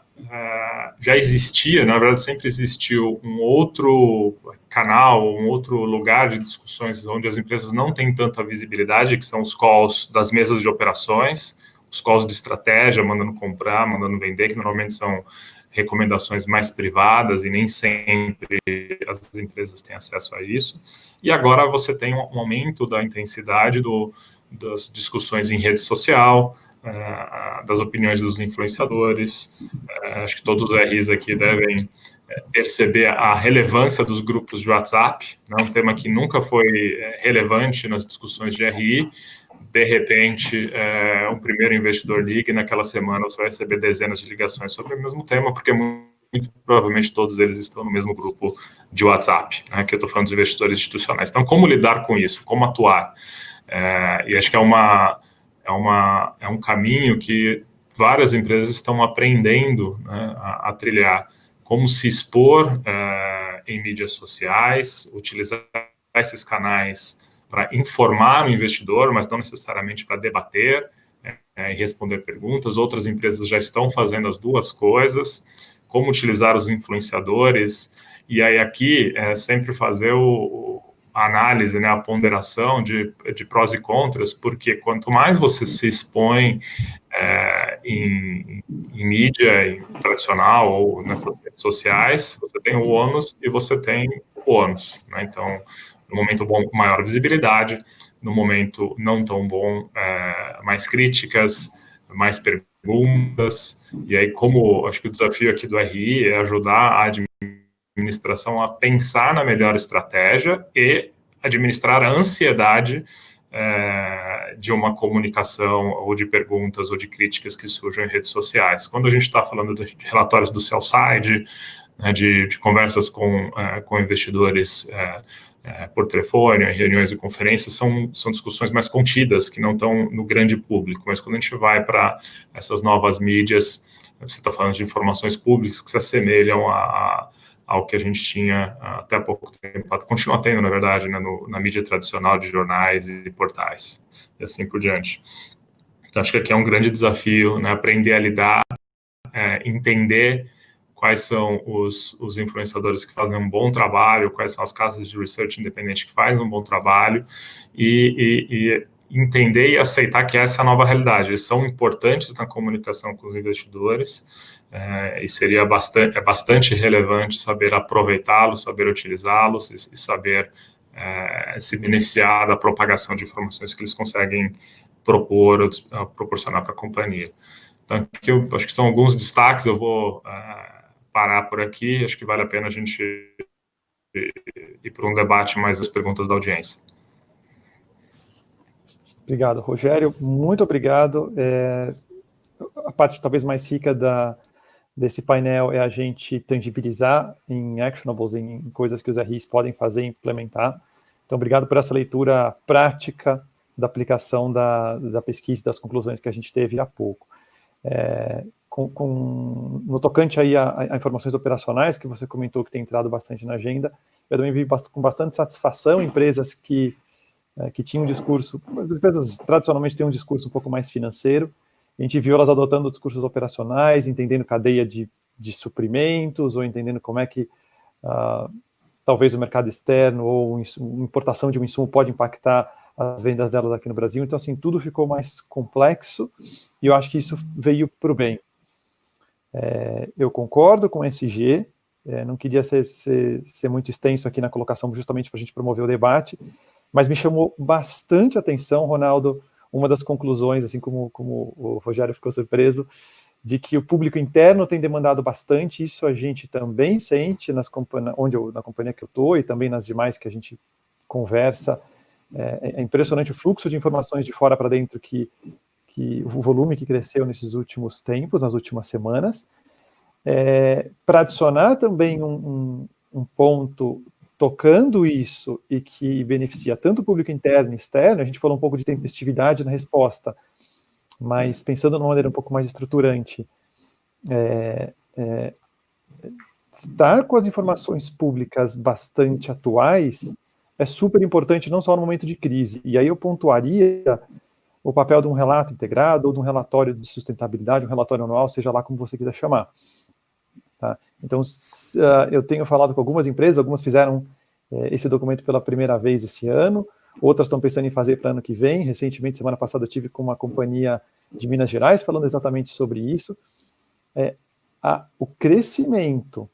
existia, na verdade, sempre existiu um outro canal, um outro lugar de discussões onde as empresas não têm tanta visibilidade, que são os calls das mesas de operações, os calls de estratégia, mandando comprar, mandando vender, que normalmente são recomendações mais privadas e nem sempre as empresas têm acesso a isso. E agora você tem um aumento da intensidade das discussões em rede social, das opiniões dos influenciadores. Acho que todos os RIs aqui devem perceber a relevância dos grupos de WhatsApp, né? Um tema que nunca foi relevante nas discussões de RI. De repente, um primeiro investidor liga e naquela semana você vai receber dezenas de ligações sobre o mesmo tema, porque muito provavelmente todos eles estão no mesmo grupo de WhatsApp, né? Que eu estou falando dos investidores institucionais. Então, como lidar com isso? Como atuar? E acho que é um caminho que várias empresas estão aprendendo, né, a trilhar. Como se expor em mídias sociais, utilizar esses canais para informar o investidor, mas não necessariamente para debater e responder perguntas. Outras empresas já estão fazendo as duas coisas. Como utilizar os influenciadores. E aí aqui sempre fazer a análise, né, a ponderação de prós e contras, porque quanto mais você se expõe em mídia tradicional ou nessas redes sociais, você tem o ônus e você tem o ônus, né? Então, no momento bom, maior visibilidade, no momento não tão bom, mais críticas, mais perguntas, e aí como, acho que o desafio aqui do RI é ajudar a administração a pensar na melhor estratégia e administrar a ansiedade de uma comunicação ou de perguntas ou de críticas que surgem em redes sociais. Quando a gente está falando de relatórios do sell-side, né, de conversas com investidores por telefone, reuniões e conferências, são discussões mais contidas, que não estão no grande público. Mas quando a gente vai para essas novas mídias, você está falando de informações públicas que se assemelham ao que a gente tinha até há pouco tempo, continua tendo, na verdade, né, na mídia tradicional de jornais e portais, e assim por diante. Então, acho que aqui é um grande desafio, né, aprender a lidar, entender quais são os influenciadores que fazem um bom trabalho, quais são as casas de research independente que fazem um bom trabalho, e entender e aceitar que essa é a nova realidade. Eles são importantes na comunicação com os investidores, e seria bastante relevante saber aproveitá-los, saber utilizá-los e saber se beneficiar da propagação de informações que eles conseguem proporcionar para a companhia. Então, aqui eu acho que são alguns destaques, eu vou parar por aqui, acho que vale a pena a gente ir para um debate mais das perguntas da audiência. Obrigado, Rogério, muito obrigado. A parte talvez mais rica desse painel é a gente tangibilizar em actionables, em coisas que os RIs podem fazer e implementar. Então, obrigado por essa leitura prática da aplicação da pesquisa e das conclusões que a gente teve há pouco. No tocante aí a informações operacionais, que você comentou que tem entrado bastante na agenda, eu também vi com bastante satisfação empresas que tinham um discurso, as empresas tradicionalmente têm um discurso um pouco mais financeiro, a gente viu elas adotando discursos operacionais, entendendo cadeia de suprimentos, ou entendendo como é que talvez o mercado externo ou a importação de um insumo pode impactar as vendas delas aqui no Brasil. Então, assim, tudo ficou mais complexo e eu acho que isso veio para o bem. Eu concordo com o SG, não queria ser muito extenso aqui na colocação justamente para a gente promover o debate, mas me chamou bastante atenção, Ronaldo, uma das conclusões, assim como o Rogério ficou surpreso, de que o público interno tem demandado bastante, isso a gente também sente na companhia que eu estou e também nas demais que a gente conversa. É impressionante o fluxo de informações de fora para dentro, que o volume que cresceu nesses últimos tempos, nas últimas semanas. Para adicionar também um ponto tocando isso e que beneficia tanto o público interno e externo, a gente falou um pouco de tempestividade na resposta, mas pensando de uma maneira um pouco mais estruturante, estar com as informações públicas bastante atuais é super importante, não só no momento de crise. E aí eu pontuaria o papel de um relato integrado ou de um relatório de sustentabilidade, um relatório anual, seja lá como você quiser chamar. Tá? Então, eu tenho falado com algumas empresas, algumas fizeram esse documento pela primeira vez esse ano, outras estão pensando em fazer para ano que vem. Recentemente, semana passada, eu tive com uma companhia de Minas Gerais falando exatamente sobre isso. O crescimento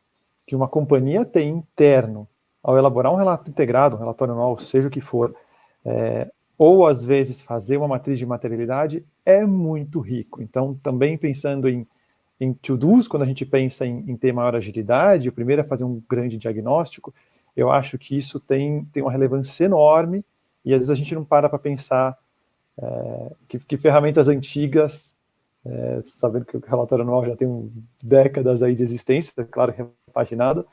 que uma companhia tem interno ao elaborar um relato integrado, um relatório anual, seja o que for, ou às vezes fazer uma matriz de materialidade, é muito rico. Então, também pensando em to-dos, quando a gente pensa em ter maior agilidade, o primeiro é fazer um grande diagnóstico, eu acho que isso tem uma relevância enorme, e às vezes a gente não para pensar que ferramentas antigas, sabendo que o relatório anual já tem décadas aí de existência, claro, repaginado,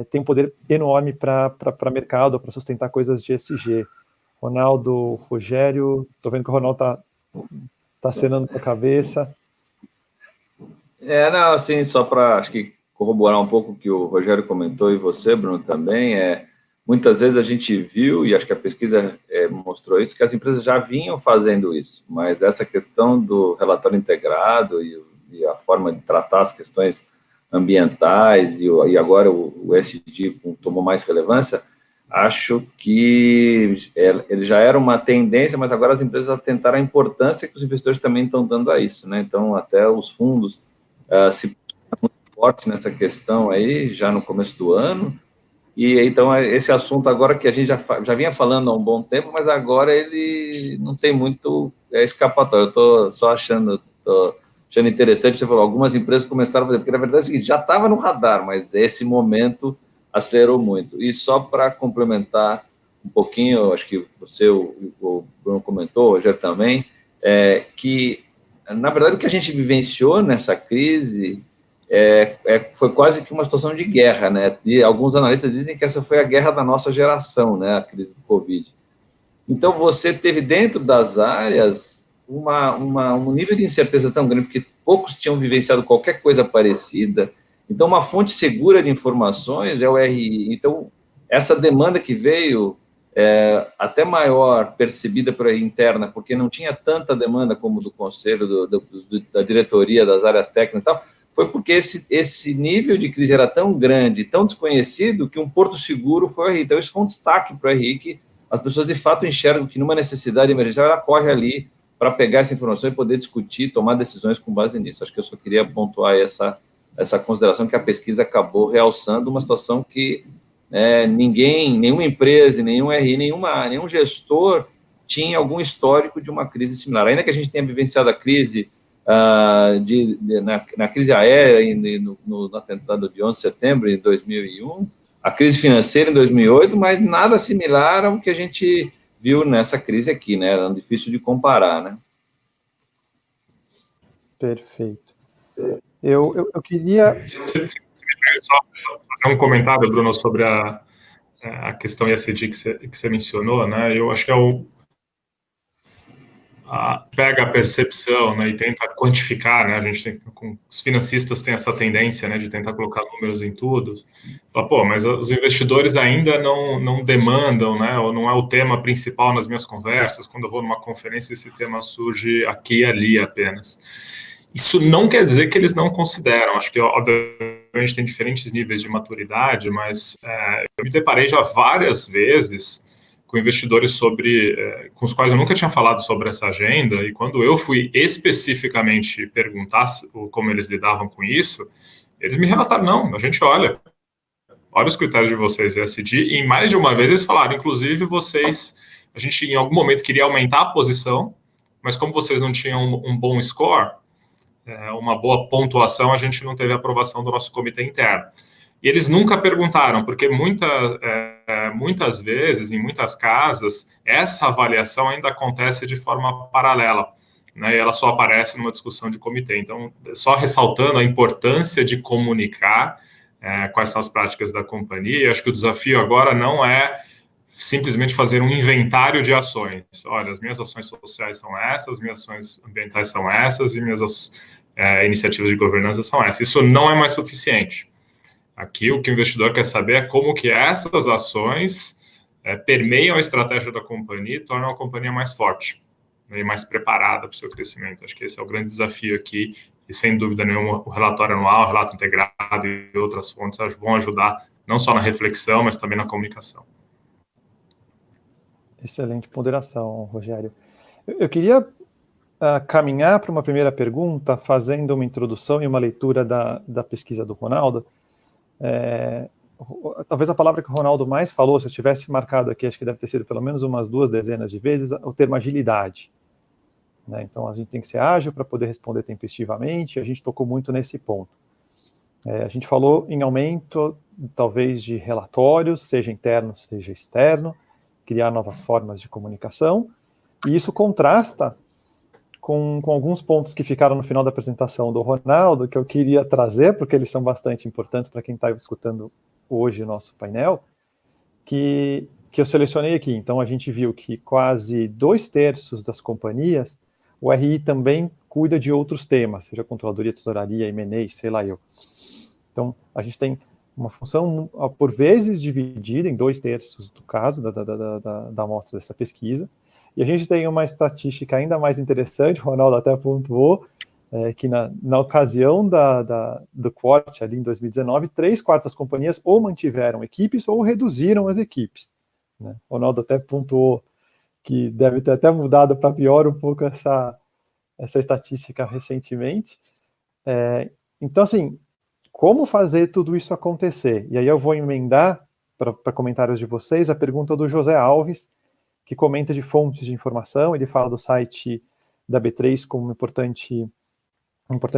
tem um poder enorme para mercado, para sustentar coisas de ESG. Ronaldo, Rogério, estou vendo que o Ronaldo está acenando com a cabeça. Não, assim, só para, acho que, corroborar um pouco o que o Rogério comentou e você, Bruno, também, muitas vezes a gente viu, e acho que a pesquisa mostrou isso, que as empresas já vinham fazendo isso, mas essa questão do relatório integrado e a forma de tratar as questões ambientais e agora o ESG tomou mais relevância, acho que ele já era uma tendência, mas agora as empresas atentaram a importância que os investidores também estão dando a isso, né? Então, até os fundos se posicionaram muito forte nessa questão aí, já no começo do ano, e então esse assunto agora que a gente já vinha falando há um bom tempo, mas agora ele não tem muito escapatório. Eu estou só achando interessante, você falou, algumas empresas começaram a fazer, porque na verdade é o seguinte, já estava no radar, mas esse momento acelerou muito. E só para complementar um pouquinho, acho que você, o Bruno comentou, o Rogério também, que, na verdade, o que a gente vivenciou nessa crise foi quase que uma situação de guerra, né? E alguns analistas dizem que essa foi a guerra da nossa geração, né? A crise do Covid. Então, você teve dentro das áreas um nível de incerteza tão grande, porque poucos tinham vivenciado qualquer coisa parecida. Então, uma fonte segura de informações é o RI. Então, essa demanda que veio, até maior, percebida por aí interna, porque não tinha tanta demanda como do conselho, da diretoria, das áreas técnicas e tal, foi porque esse nível de crise era tão grande, tão desconhecido, que um porto seguro foi o RI. Então, isso foi um destaque para o RI, que as pessoas, de fato, enxergam que numa necessidade emergencial, ela corre ali para pegar essa informação e poder discutir, tomar decisões com base nisso. Acho que eu só queria pontuar essa consideração que a pesquisa acabou realçando uma situação que nenhuma empresa, nenhum RI, nenhum gestor tinha algum histórico de uma crise similar. Ainda que a gente tenha vivenciado a crise na crise aérea no atentado de 11 de setembro de 2001, a crise financeira em 2008, mas nada similar ao que a gente viu nessa crise aqui, né? Era difícil de comparar, né? Perfeito. Eu queria... Você me permite só fazer um comentário, Bruno, sobre a questão ESG que você mencionou, né? Eu acho que pega a percepção, né, e tenta quantificar, né? A gente os financistas têm essa tendência, né, de tentar colocar números em tudo. Fala, pô, mas os investidores ainda não demandam, né? Ou não é o tema principal nas minhas conversas. Quando eu vou numa conferência, esse tema surge aqui e ali apenas. Isso não quer dizer que eles não consideram. Acho que, obviamente, tem diferentes níveis de maturidade, mas eu me deparei já várias vezes com investidores com os quais eu nunca tinha falado sobre essa agenda, e quando eu fui especificamente perguntar como eles lidavam com isso, eles me relataram, não, a gente olha os critérios de vocês ESG, e mais de uma vez eles falaram, inclusive a gente em algum momento queria aumentar a posição, mas como vocês não tinham um bom score, uma boa pontuação, a gente não teve aprovação do nosso comitê interno. E eles nunca perguntaram, porque muitas vezes, em muitas casas, essa avaliação ainda acontece de forma paralela, né, e ela só aparece numa discussão de comitê. Então, só ressaltando a importância de comunicar quais são as práticas da companhia. Acho que o desafio agora não é simplesmente fazer um inventário de ações. Olha, as minhas ações sociais são essas, as minhas ações ambientais são essas e minhas iniciativas de governança são essas. Isso não é mais suficiente. Aqui o que o investidor quer saber é como que essas ações permeiam a estratégia da companhia e tornam a companhia mais forte, né, e mais preparada para o seu crescimento. Acho que esse é o grande desafio aqui e, sem dúvida nenhuma, o relatório anual, o relato integrado e outras fontes vão ajudar não só na reflexão, mas também na comunicação. Excelente ponderação, Rogério. Eu queria caminhar para uma primeira pergunta, fazendo uma introdução e uma leitura da pesquisa do Ronaldo. Talvez a palavra que o Ronaldo mais falou, se eu tivesse marcado aqui, acho que deve ter sido pelo menos umas 2 dezenas de vezes, o termo agilidade. Né? Então, a gente tem que ser ágil para poder responder tempestivamente, e a gente tocou muito nesse ponto. A gente falou em aumento, talvez, de relatórios, seja interno, seja externo, criar novas formas de comunicação, e isso contrasta com alguns pontos que ficaram no final da apresentação do Ronaldo, que eu queria trazer, porque eles são bastante importantes para quem está escutando hoje o nosso painel, que eu selecionei aqui. Então, a gente viu que quase 2/3 das companhias, o RI também cuida de outros temas, seja controladoria, tesouraria, M&A, sei lá eu. Então, a gente tem uma função, por vezes, dividida em 2/3 do caso da amostra dessa pesquisa. E a gente tem uma estatística ainda mais interessante, o Ronaldo até pontuou, que na ocasião do corte ali em 2019, 3/4 das companhias ou mantiveram equipes ou reduziram as equipes. Né? O Ronaldo até pontuou que deve ter até mudado para pior um pouco essa estatística recentemente. Então, assim, como fazer tudo isso acontecer? E aí eu vou emendar para comentários de vocês a pergunta do José Alves, que comenta de fontes de informação. Ele fala do site da B3 como uma importante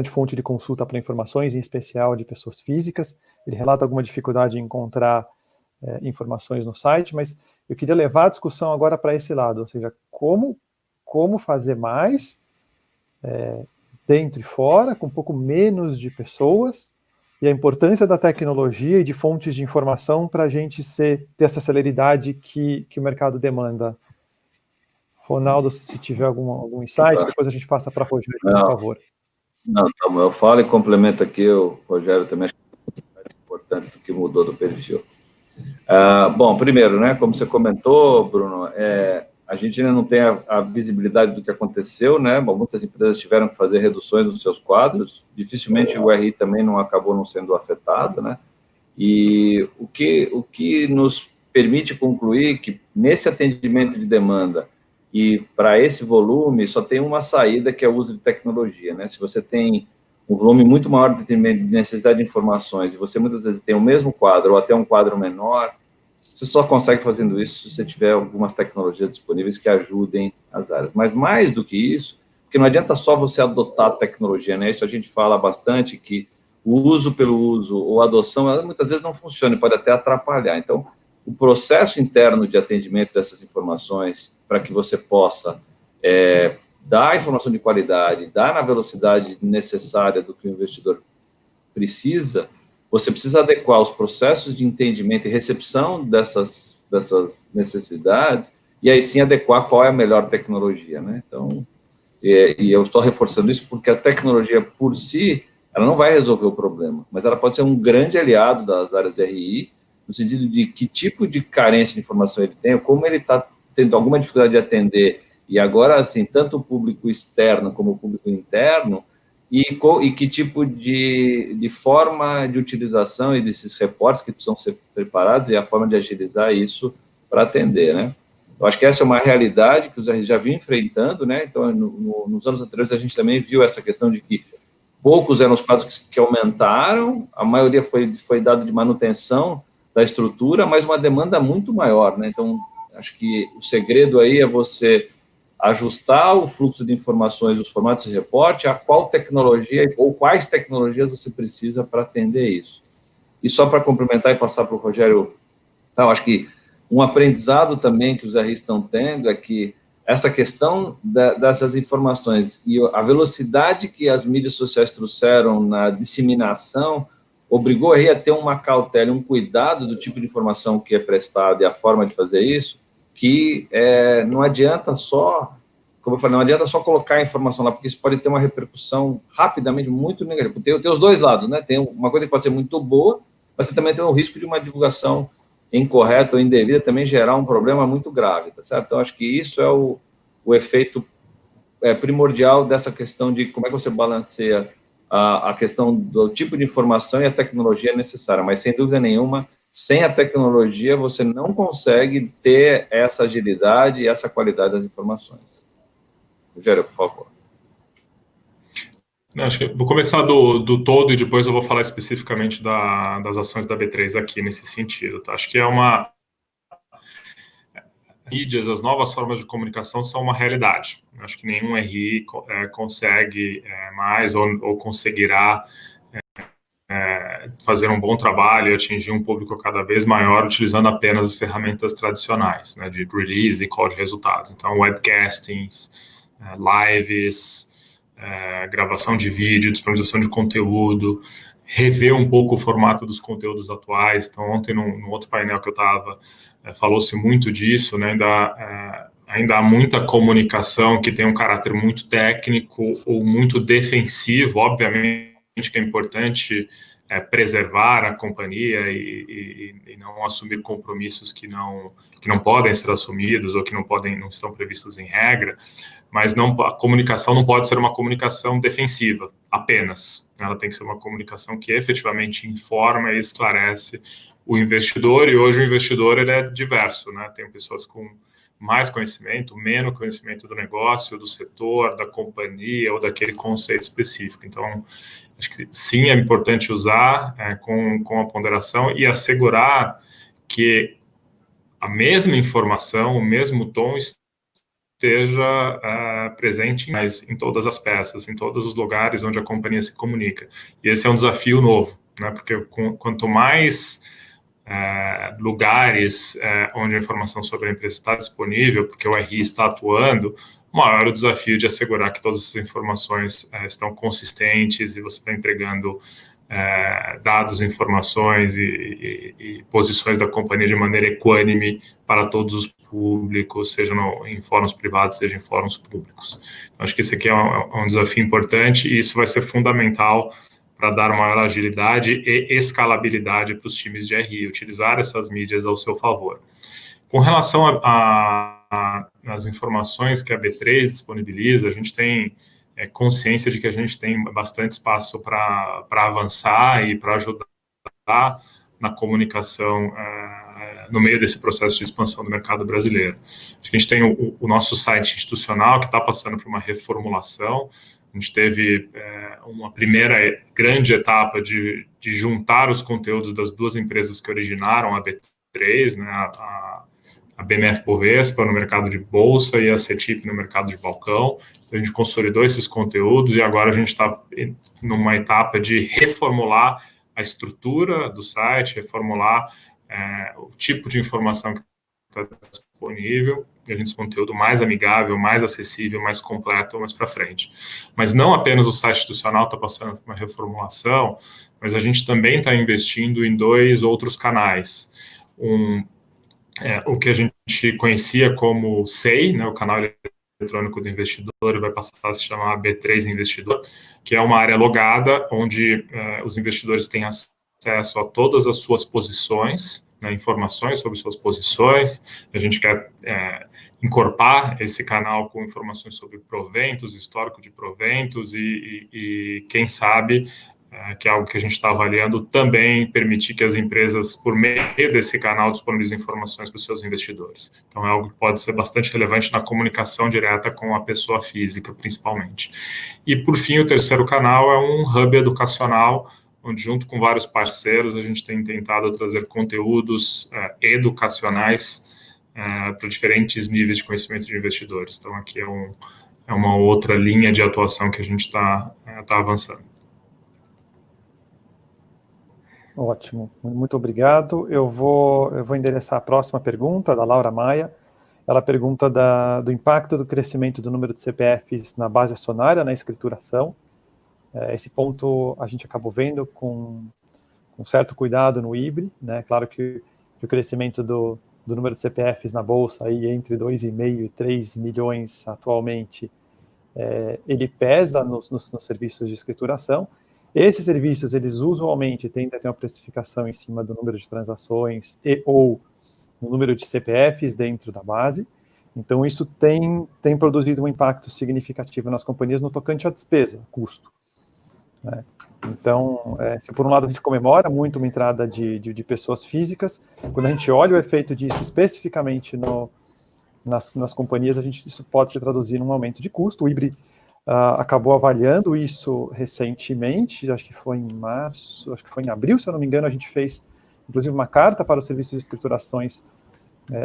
fonte de consulta para informações, em especial de pessoas físicas. Ele relata alguma dificuldade em encontrar informações no site, mas eu queria levar a discussão agora para esse lado, ou seja, como fazer mais dentro e fora, com um pouco menos de pessoas, e a importância da tecnologia e de fontes de informação para a gente ter essa celeridade que o mercado demanda. Ronaldo, se tiver algum insight, depois a gente passa para o Rogério, por favor. Não, tá bom, eu falo e complemento aqui, o Rogério também acho que é mais importante do que mudou do perfil. Bom, primeiro, né, como você comentou, Bruno, a gente ainda não tem a visibilidade do que aconteceu, né? Muitas empresas tiveram que fazer reduções nos seus quadros, dificilmente o RI também acabou não sendo afetado, né? E o que nos permite concluir que nesse atendimento de demanda e para esse volume só tem uma saída, que é o uso de tecnologia, né? Se você tem um volume muito maior de necessidade de informações e você muitas vezes tem o mesmo quadro ou até um quadro menor, você só consegue fazendo isso se você tiver algumas tecnologias disponíveis que ajudem as áreas. Mas mais do que isso, porque não adianta só você adotar a tecnologia, né? Isso a gente fala bastante, que o uso pelo uso ou a adoção, ela muitas vezes não funciona e pode até atrapalhar. Então, o processo interno de atendimento dessas informações, para que você possa dar a informação de qualidade, dar na velocidade necessária do que o investidor precisa, você precisa adequar os processos de entendimento e recepção dessas necessidades, e aí sim adequar qual é a melhor tecnologia, né? Então, e eu estou reforçando isso porque a tecnologia por si, ela não vai resolver o problema, mas ela pode ser um grande aliado das áreas de RI, no sentido de que tipo de carência de informação ele tem, ou como ele está tendo alguma dificuldade de atender, e agora, assim, tanto o público externo como o público interno, e que tipo de forma de utilização e desses reportes que precisam ser preparados e a forma de agilizar isso para atender, né? Eu acho que essa é uma realidade que os RIs já vinham enfrentando, né? Então, nos anos anteriores, a gente também viu essa questão de que poucos eram os quadros que aumentaram, a maioria foi dado de manutenção da estrutura, mas uma demanda muito maior, né? Então, acho que o segredo aí é você ajustar o fluxo de informações dos formatos de reporte a qual tecnologia ou quais tecnologias você precisa para atender isso. E só para complementar e passar para o Rogério, eu acho que um aprendizado também que os RIs estão tendo é que essa questão dessas informações e a velocidade que as mídias sociais trouxeram na disseminação obrigou a RI a ter uma cautela, um cuidado do tipo de informação que é prestada e a forma de fazer isso, que não adianta só, como eu falei, não adianta só colocar a informação lá, porque isso pode ter uma repercussão rapidamente muito negativa. Tem os dois lados, né? Tem uma coisa que pode ser muito boa, mas você também tem o risco de uma divulgação incorreta ou indevida também gerar um problema muito grave, tá certo? Então, acho que isso é o efeito primordial dessa questão de como é que você balanceia a questão do tipo de informação e a tecnologia necessária, mas sem dúvida nenhuma, sem a tecnologia você não consegue ter essa agilidade e essa qualidade das informações. Rogério, por favor. Acho que vou começar do todo e depois eu vou falar especificamente das ações da B3 aqui nesse sentido. Tá? Acho que mídias, as novas formas de comunicação são uma realidade. Acho que nenhum RI consegue mais ou conseguirá fazer um bom trabalho e atingir um público cada vez maior utilizando apenas as ferramentas tradicionais, né, de release e call de resultados. Então, webcastings, lives, gravação de vídeo, disponibilização de conteúdo, rever um pouco o formato dos conteúdos atuais. Então, ontem, no outro painel que eu estava, falou-se muito disso, né? Ainda há muita comunicação que tem um caráter muito técnico ou muito defensivo. Obviamente que é importante preservar a companhia e não assumir compromissos que não podem ser assumidos ou que não estão previstos em regra, mas a comunicação não pode ser uma comunicação defensiva apenas. Ela tem que ser uma comunicação que efetivamente informa e esclarece o investidor, e hoje o investidor ele é diverso, né? Tem pessoas com mais conhecimento, menos conhecimento do negócio, do setor, da companhia ou daquele conceito específico. Então, acho que sim, é importante usar com a ponderação e assegurar que a mesma informação, o mesmo tom esteja presente em todas as peças, em todos os lugares onde a companhia se comunica. E esse é um desafio novo, né? Porque quanto mais lugares onde a informação sobre a empresa está disponível, porque o RI está atuando, maior o desafio de assegurar que todas essas informações estão consistentes e você está entregando dados, informações e posições da companhia de maneira equânime para todos os públicos, seja em fóruns privados, seja em fóruns públicos. Então, acho que esse aqui é um desafio importante e isso vai ser fundamental para dar maior agilidade e escalabilidade para os times de RI, utilizar essas mídias ao seu favor. Com relação às informações que a B3 disponibiliza, a gente tem consciência de que a gente tem bastante espaço para avançar e para ajudar na comunicação no meio desse processo de expansão do mercado brasileiro. Acho que a gente tem o nosso site institucional que está passando por uma reformulação. A gente teve uma primeira grande etapa de juntar os conteúdos das duas empresas que originaram a B3, né, a BMF Bovespa no mercado de bolsa e a CETIP no mercado de balcão. Então, a gente consolidou esses conteúdos e agora a gente está numa etapa de reformular a estrutura do site, reformular o tipo de informação que está disponível, e a gente tem conteúdo mais amigável, mais acessível, mais completo mais para frente. Mas não apenas o site institucional está passando por uma reformulação, mas a gente também está investindo em 2 outros canais. O que a gente conhecia como SEI, né, o canal eletrônico do investidor, vai passar a se chamar B3 Investidor, que é uma área logada, onde os investidores têm acesso a todas as suas posições, né, informações sobre suas posições. A gente quer incorporar esse canal com informações sobre proventos, histórico de proventos e quem sabe, que é algo que a gente está avaliando, também permitir que as empresas, por meio desse canal, disponibilizem informações para os seus investidores. Então, é algo que pode ser bastante relevante na comunicação direta com a pessoa física, principalmente. E, por fim, o terceiro canal é um hub educacional, onde, junto com vários parceiros, a gente tem tentado trazer conteúdos educacionais para diferentes níveis de conhecimento de investidores. Então, aqui é uma outra linha de atuação que a gente está avançando. Ótimo, muito obrigado. Eu vou endereçar a próxima pergunta, da Laura Maia. Ela pergunta do impacto do crescimento do número de CPFs na base acionária, na escrituração. Esse ponto a gente acabou vendo com certo cuidado no IBRE, né? Claro que o crescimento do número de CPFs na Bolsa, aí entre 2,5 e 3 milhões atualmente, ele pesa nos serviços de escrituração. Esses serviços, eles usualmente tendem a ter uma precificação em cima do número de transações ou no número de CPFs dentro da base. Então, isso tem produzido um impacto significativo nas companhias no tocante à despesa, custo, né? Então, se por um lado a gente comemora muito uma entrada de pessoas físicas, quando a gente olha o efeito disso especificamente nas companhias, isso pode se traduzir num aumento de custo. O IBRE acabou avaliando isso recentemente, acho que foi em março, acho que foi em abril, se eu não me engano, a gente fez, inclusive, uma carta para os serviços de escriturações,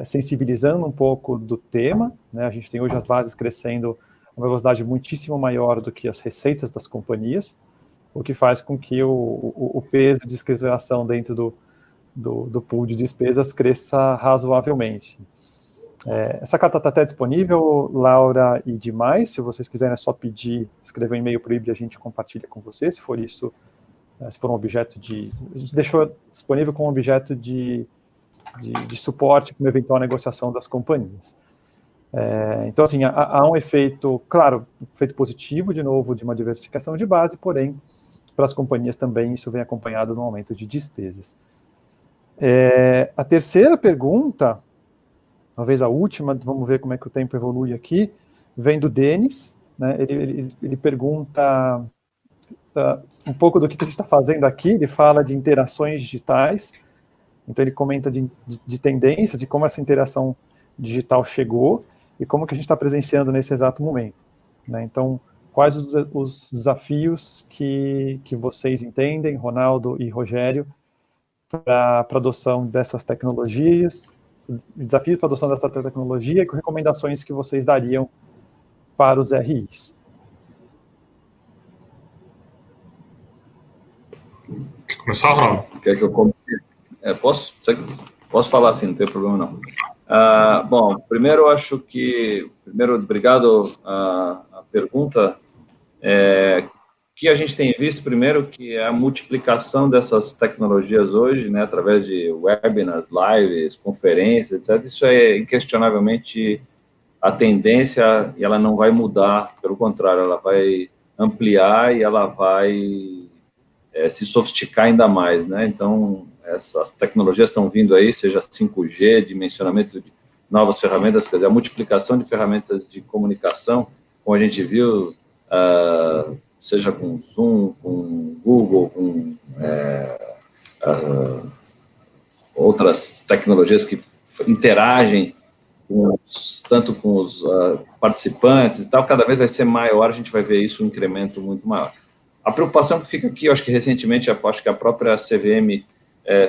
sensibilizando um pouco do tema, né? A gente tem hoje as bases crescendo a uma velocidade muitíssimo maior do que as receitas das companhias, o que faz com que o peso de escrituração dentro do pool de despesas cresça razoavelmente. Essa carta está até disponível, Laura e demais. Se vocês quiserem, é só pedir, escrever um e-mail para o IBRE e a gente compartilha com vocês, se for isso, se for um objeto a gente deixou disponível como objeto de suporte para uma eventual negociação das companhias. Então, assim, há um efeito, claro, um efeito positivo, de novo, de uma diversificação de base, porém, para as companhias também isso vem acompanhado de um aumento de despesas. A terceira pergunta, talvez a última, vamos ver como é que o tempo evolui aqui, vem do Denis, né? Ele pergunta um pouco do que a gente está fazendo aqui. Ele fala de interações digitais, então ele comenta de tendências e como essa interação digital chegou e como que a gente está presenciando nesse exato momento, né? Então, quais os desafios que vocês entendem, Ronaldo e Rogério, para a adoção dessas tecnologias, desafios para a adoção dessa tecnologia e recomendações que vocês dariam para os RIs? Começar, Ronaldo? Quer que eu comece? Posso falar assim, não tem problema não. Bom, primeiro obrigado a pergunta. Que a gente tem visto, primeiro, que a multiplicação dessas tecnologias hoje, né, através de webinars, lives, conferências, etc., isso é inquestionavelmente a tendência, e ela não vai mudar, pelo contrário, ela vai ampliar e ela vai se sofisticar ainda mais, né? Então, essas tecnologias estão vindo aí, seja 5G, dimensionamento de novas ferramentas, quer dizer, a multiplicação de ferramentas de comunicação, como a gente viu, seja com Zoom, com Google, com outras tecnologias que interagem tanto com os participantes e tal, cada vez vai ser maior, a gente vai ver isso, um incremento muito maior. A preocupação que fica aqui, eu acho que recentemente, acho que a própria CVM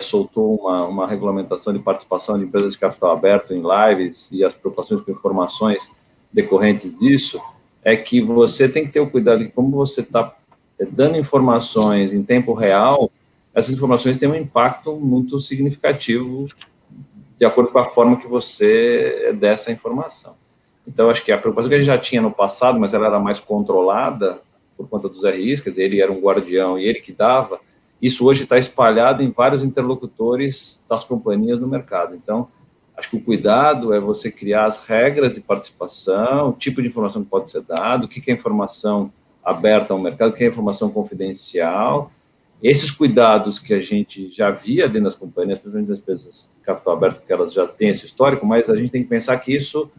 soltou uma regulamentação de participação de empresas de capital aberto em lives e as preocupações com informações decorrentes disso, é que você tem que ter o cuidado de como você está dando informações em tempo real, essas informações têm um impacto muito significativo de acordo com a forma que você dá essa informação. Então, acho que a preocupação que a gente já tinha no passado, mas ela era mais controlada por conta dos RIs, quer dizer, ele era um guardião e ele que dava, isso hoje está espalhado em vários interlocutores das companhias no mercado. Então, acho que o cuidado é você criar as regras de participação, o tipo de informação que pode ser dado, o que é informação aberta ao mercado, o que é informação confidencial. Esses cuidados que a gente já via dentro das companhias, principalmente das empresas de capital aberto, porque elas já têm esse histórico, mas a gente tem que pensar que isso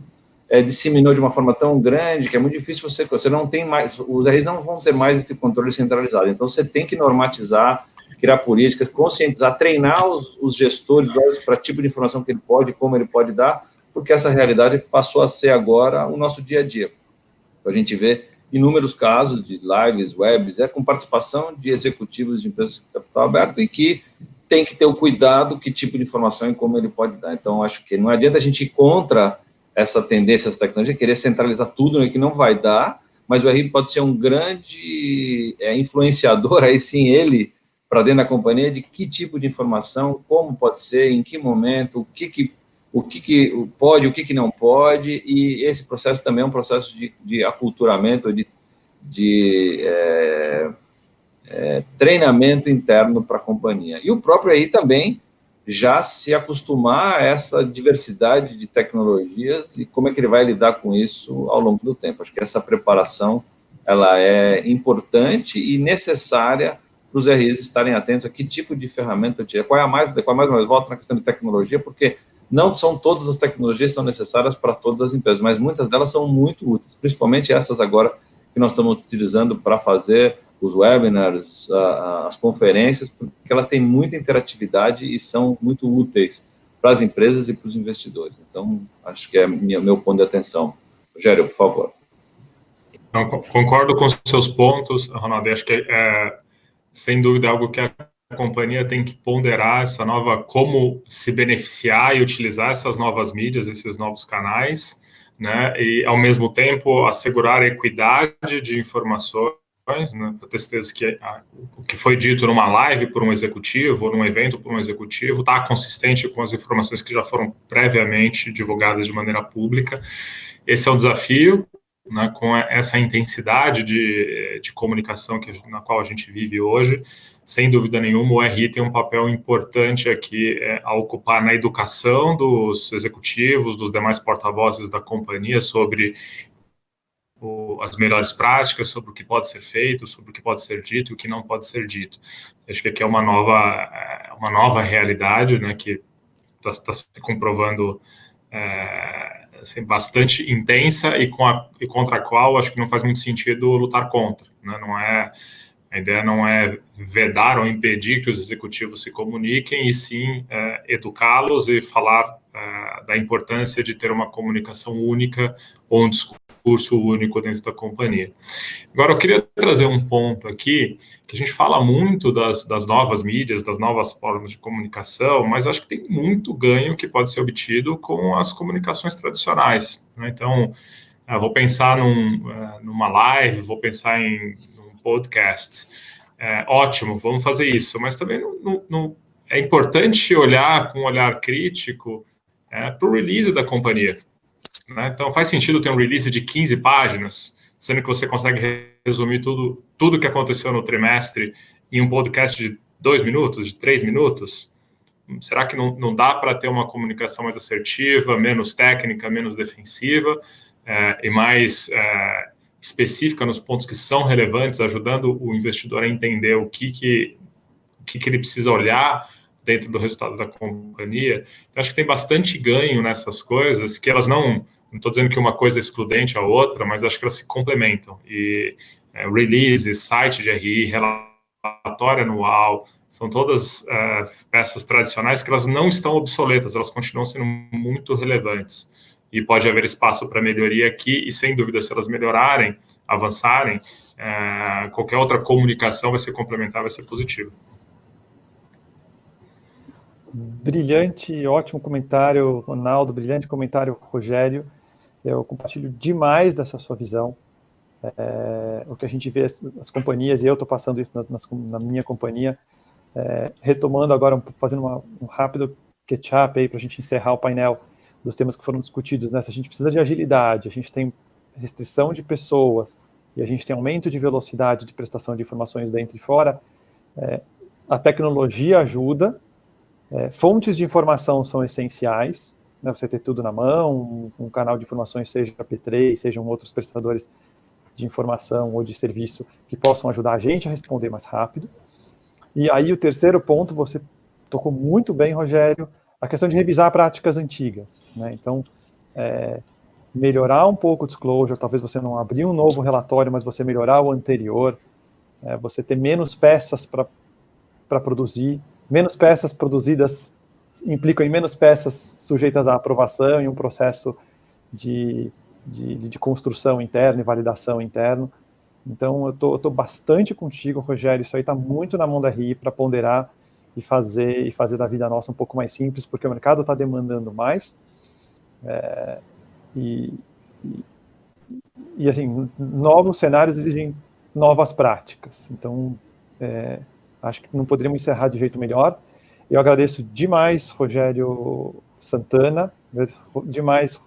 disseminou de uma forma tão grande que é muito difícil você não tem mais, os RIs não vão ter mais esse controle centralizado. Então, você tem que normatizar, criar políticas, conscientizar, treinar os gestores para tipo de informação que ele pode, como ele pode dar, porque essa realidade passou a ser agora o nosso dia a dia. Então, a gente vê inúmeros casos de lives, webs, com participação de executivos de empresas de capital aberto e que tem que ter o cuidado que tipo de informação e como ele pode dar. Então, acho que não adianta a gente ir contra essa tendência, essa tecnologia, querer centralizar tudo, né, que não vai dar, mas o RI pode ser um grande influenciador, aí sim, ele, para dentro da companhia, de que tipo de informação, como pode ser, em que momento, o que pode, o que não pode, e esse processo também é um processo de aculturamento, de treinamento interno para a companhia. E o próprio RI também já se acostumar a essa diversidade de tecnologias e como é que ele vai lidar com isso ao longo do tempo. Acho que essa preparação ela é importante e necessária para os RIs estarem atentos a que tipo de ferramenta utilizar. Qual é a mais, volta na questão de tecnologia, porque não são todas as tecnologias que são necessárias para todas as empresas, mas muitas delas são muito úteis, principalmente essas agora que nós estamos utilizando para fazer os webinars, as conferências, porque elas têm muita interatividade e são muito úteis para as empresas e para os investidores. Então, acho que é meu ponto de atenção. Rogério, por favor. Não, concordo com os seus pontos, Ronaldo. Acho que sem dúvida, algo que a companhia tem que ponderar essa nova, como se beneficiar e utilizar essas novas mídias, esses novos canais, né? E, ao mesmo tempo, assegurar a equidade de informações, né, para ter certeza que o que foi dito numa live por um executivo, ou num evento por um executivo, está consistente com as informações que já foram previamente divulgadas de maneira pública. Esse é um desafio, né, com essa intensidade de comunicação na qual a gente vive hoje. Sem dúvida nenhuma, o RI tem um papel importante aqui a ocupar na educação dos executivos, dos demais porta-vozes da companhia sobre as melhores práticas, sobre o que pode ser feito, sobre o que pode ser dito e o que não pode ser dito. Acho que aqui é uma nova realidade, né, que está se comprovando assim, bastante intensa e contra a qual acho que não faz muito sentido lutar contra, né? A ideia não é vedar ou impedir que os executivos se comuniquem, e sim educá-los e falar da importância de ter uma comunicação única ou um discurso único dentro da companhia. Agora, eu queria trazer um ponto aqui, que a gente fala muito das novas mídias, das novas formas de comunicação, mas acho que tem muito ganho que pode ser obtido com as comunicações tradicionais, né? Então, vou pensar numa live, vou pensar em um podcast. Ótimo, vamos fazer isso, mas também é importante olhar com um olhar crítico para o release da companhia, né? Então, faz sentido ter um release de 15 páginas, sendo que você consegue resumir tudo o que aconteceu no trimestre em um podcast de 2 minutos, de 3 minutos? Será que não dá para ter uma comunicação mais assertiva, menos técnica, menos defensiva, e mais específica nos pontos que são relevantes, ajudando o investidor a entender o que ele precisa olhar dentro do resultado da companhia? Então, acho que tem bastante ganho nessas coisas, que elas não estou dizendo que uma coisa é excludente à outra, mas acho que elas se complementam. E release, site de RI, relatório anual, são todas peças tradicionais que elas não estão obsoletas, elas continuam sendo muito relevantes. E pode haver espaço para melhoria aqui, e sem dúvida, se elas melhorarem, avançarem, qualquer outra comunicação vai ser complementar, vai ser positiva. Brilhante, ótimo comentário, Ronaldo, brilhante comentário, Rogério. Eu compartilho demais dessa sua visão. O que a gente vê as companhias, e eu estou passando isso na minha companhia, retomando agora, fazendo um rápido catch-up aí para a gente encerrar o painel dos temas que foram discutidos, né? Se a gente precisa de agilidade, a gente tem restrição de pessoas e a gente tem aumento de velocidade de prestação de informações dentro e fora, a tecnologia ajuda, fontes de informação são essenciais, né? Você ter tudo na mão, um canal de informações, seja P3, sejam outros prestadores de informação ou de serviço que possam ajudar a gente a responder mais rápido. E aí o terceiro ponto, você tocou muito bem, Rogério, a questão de revisar práticas antigas, né? Então, melhorar um pouco o disclosure, talvez você não abrir um novo relatório, mas você melhorar o anterior, você ter menos peças para produzir, menos peças produzidas implicam em menos peças sujeitas à aprovação e um processo de construção interna e validação interno. Então, eu tô bastante contigo, Rogério, isso aí está muito na mão da RI para ponderar e fazer da vida nossa um pouco mais simples, porque o mercado está demandando mais, e assim, novos cenários exigem novas práticas. Então, acho que não poderíamos encerrar de jeito melhor. Eu agradeço demais, Rogério Santana, demais,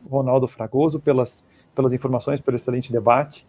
Ronaldo Fragoso, pelas informações, pelo excelente debate.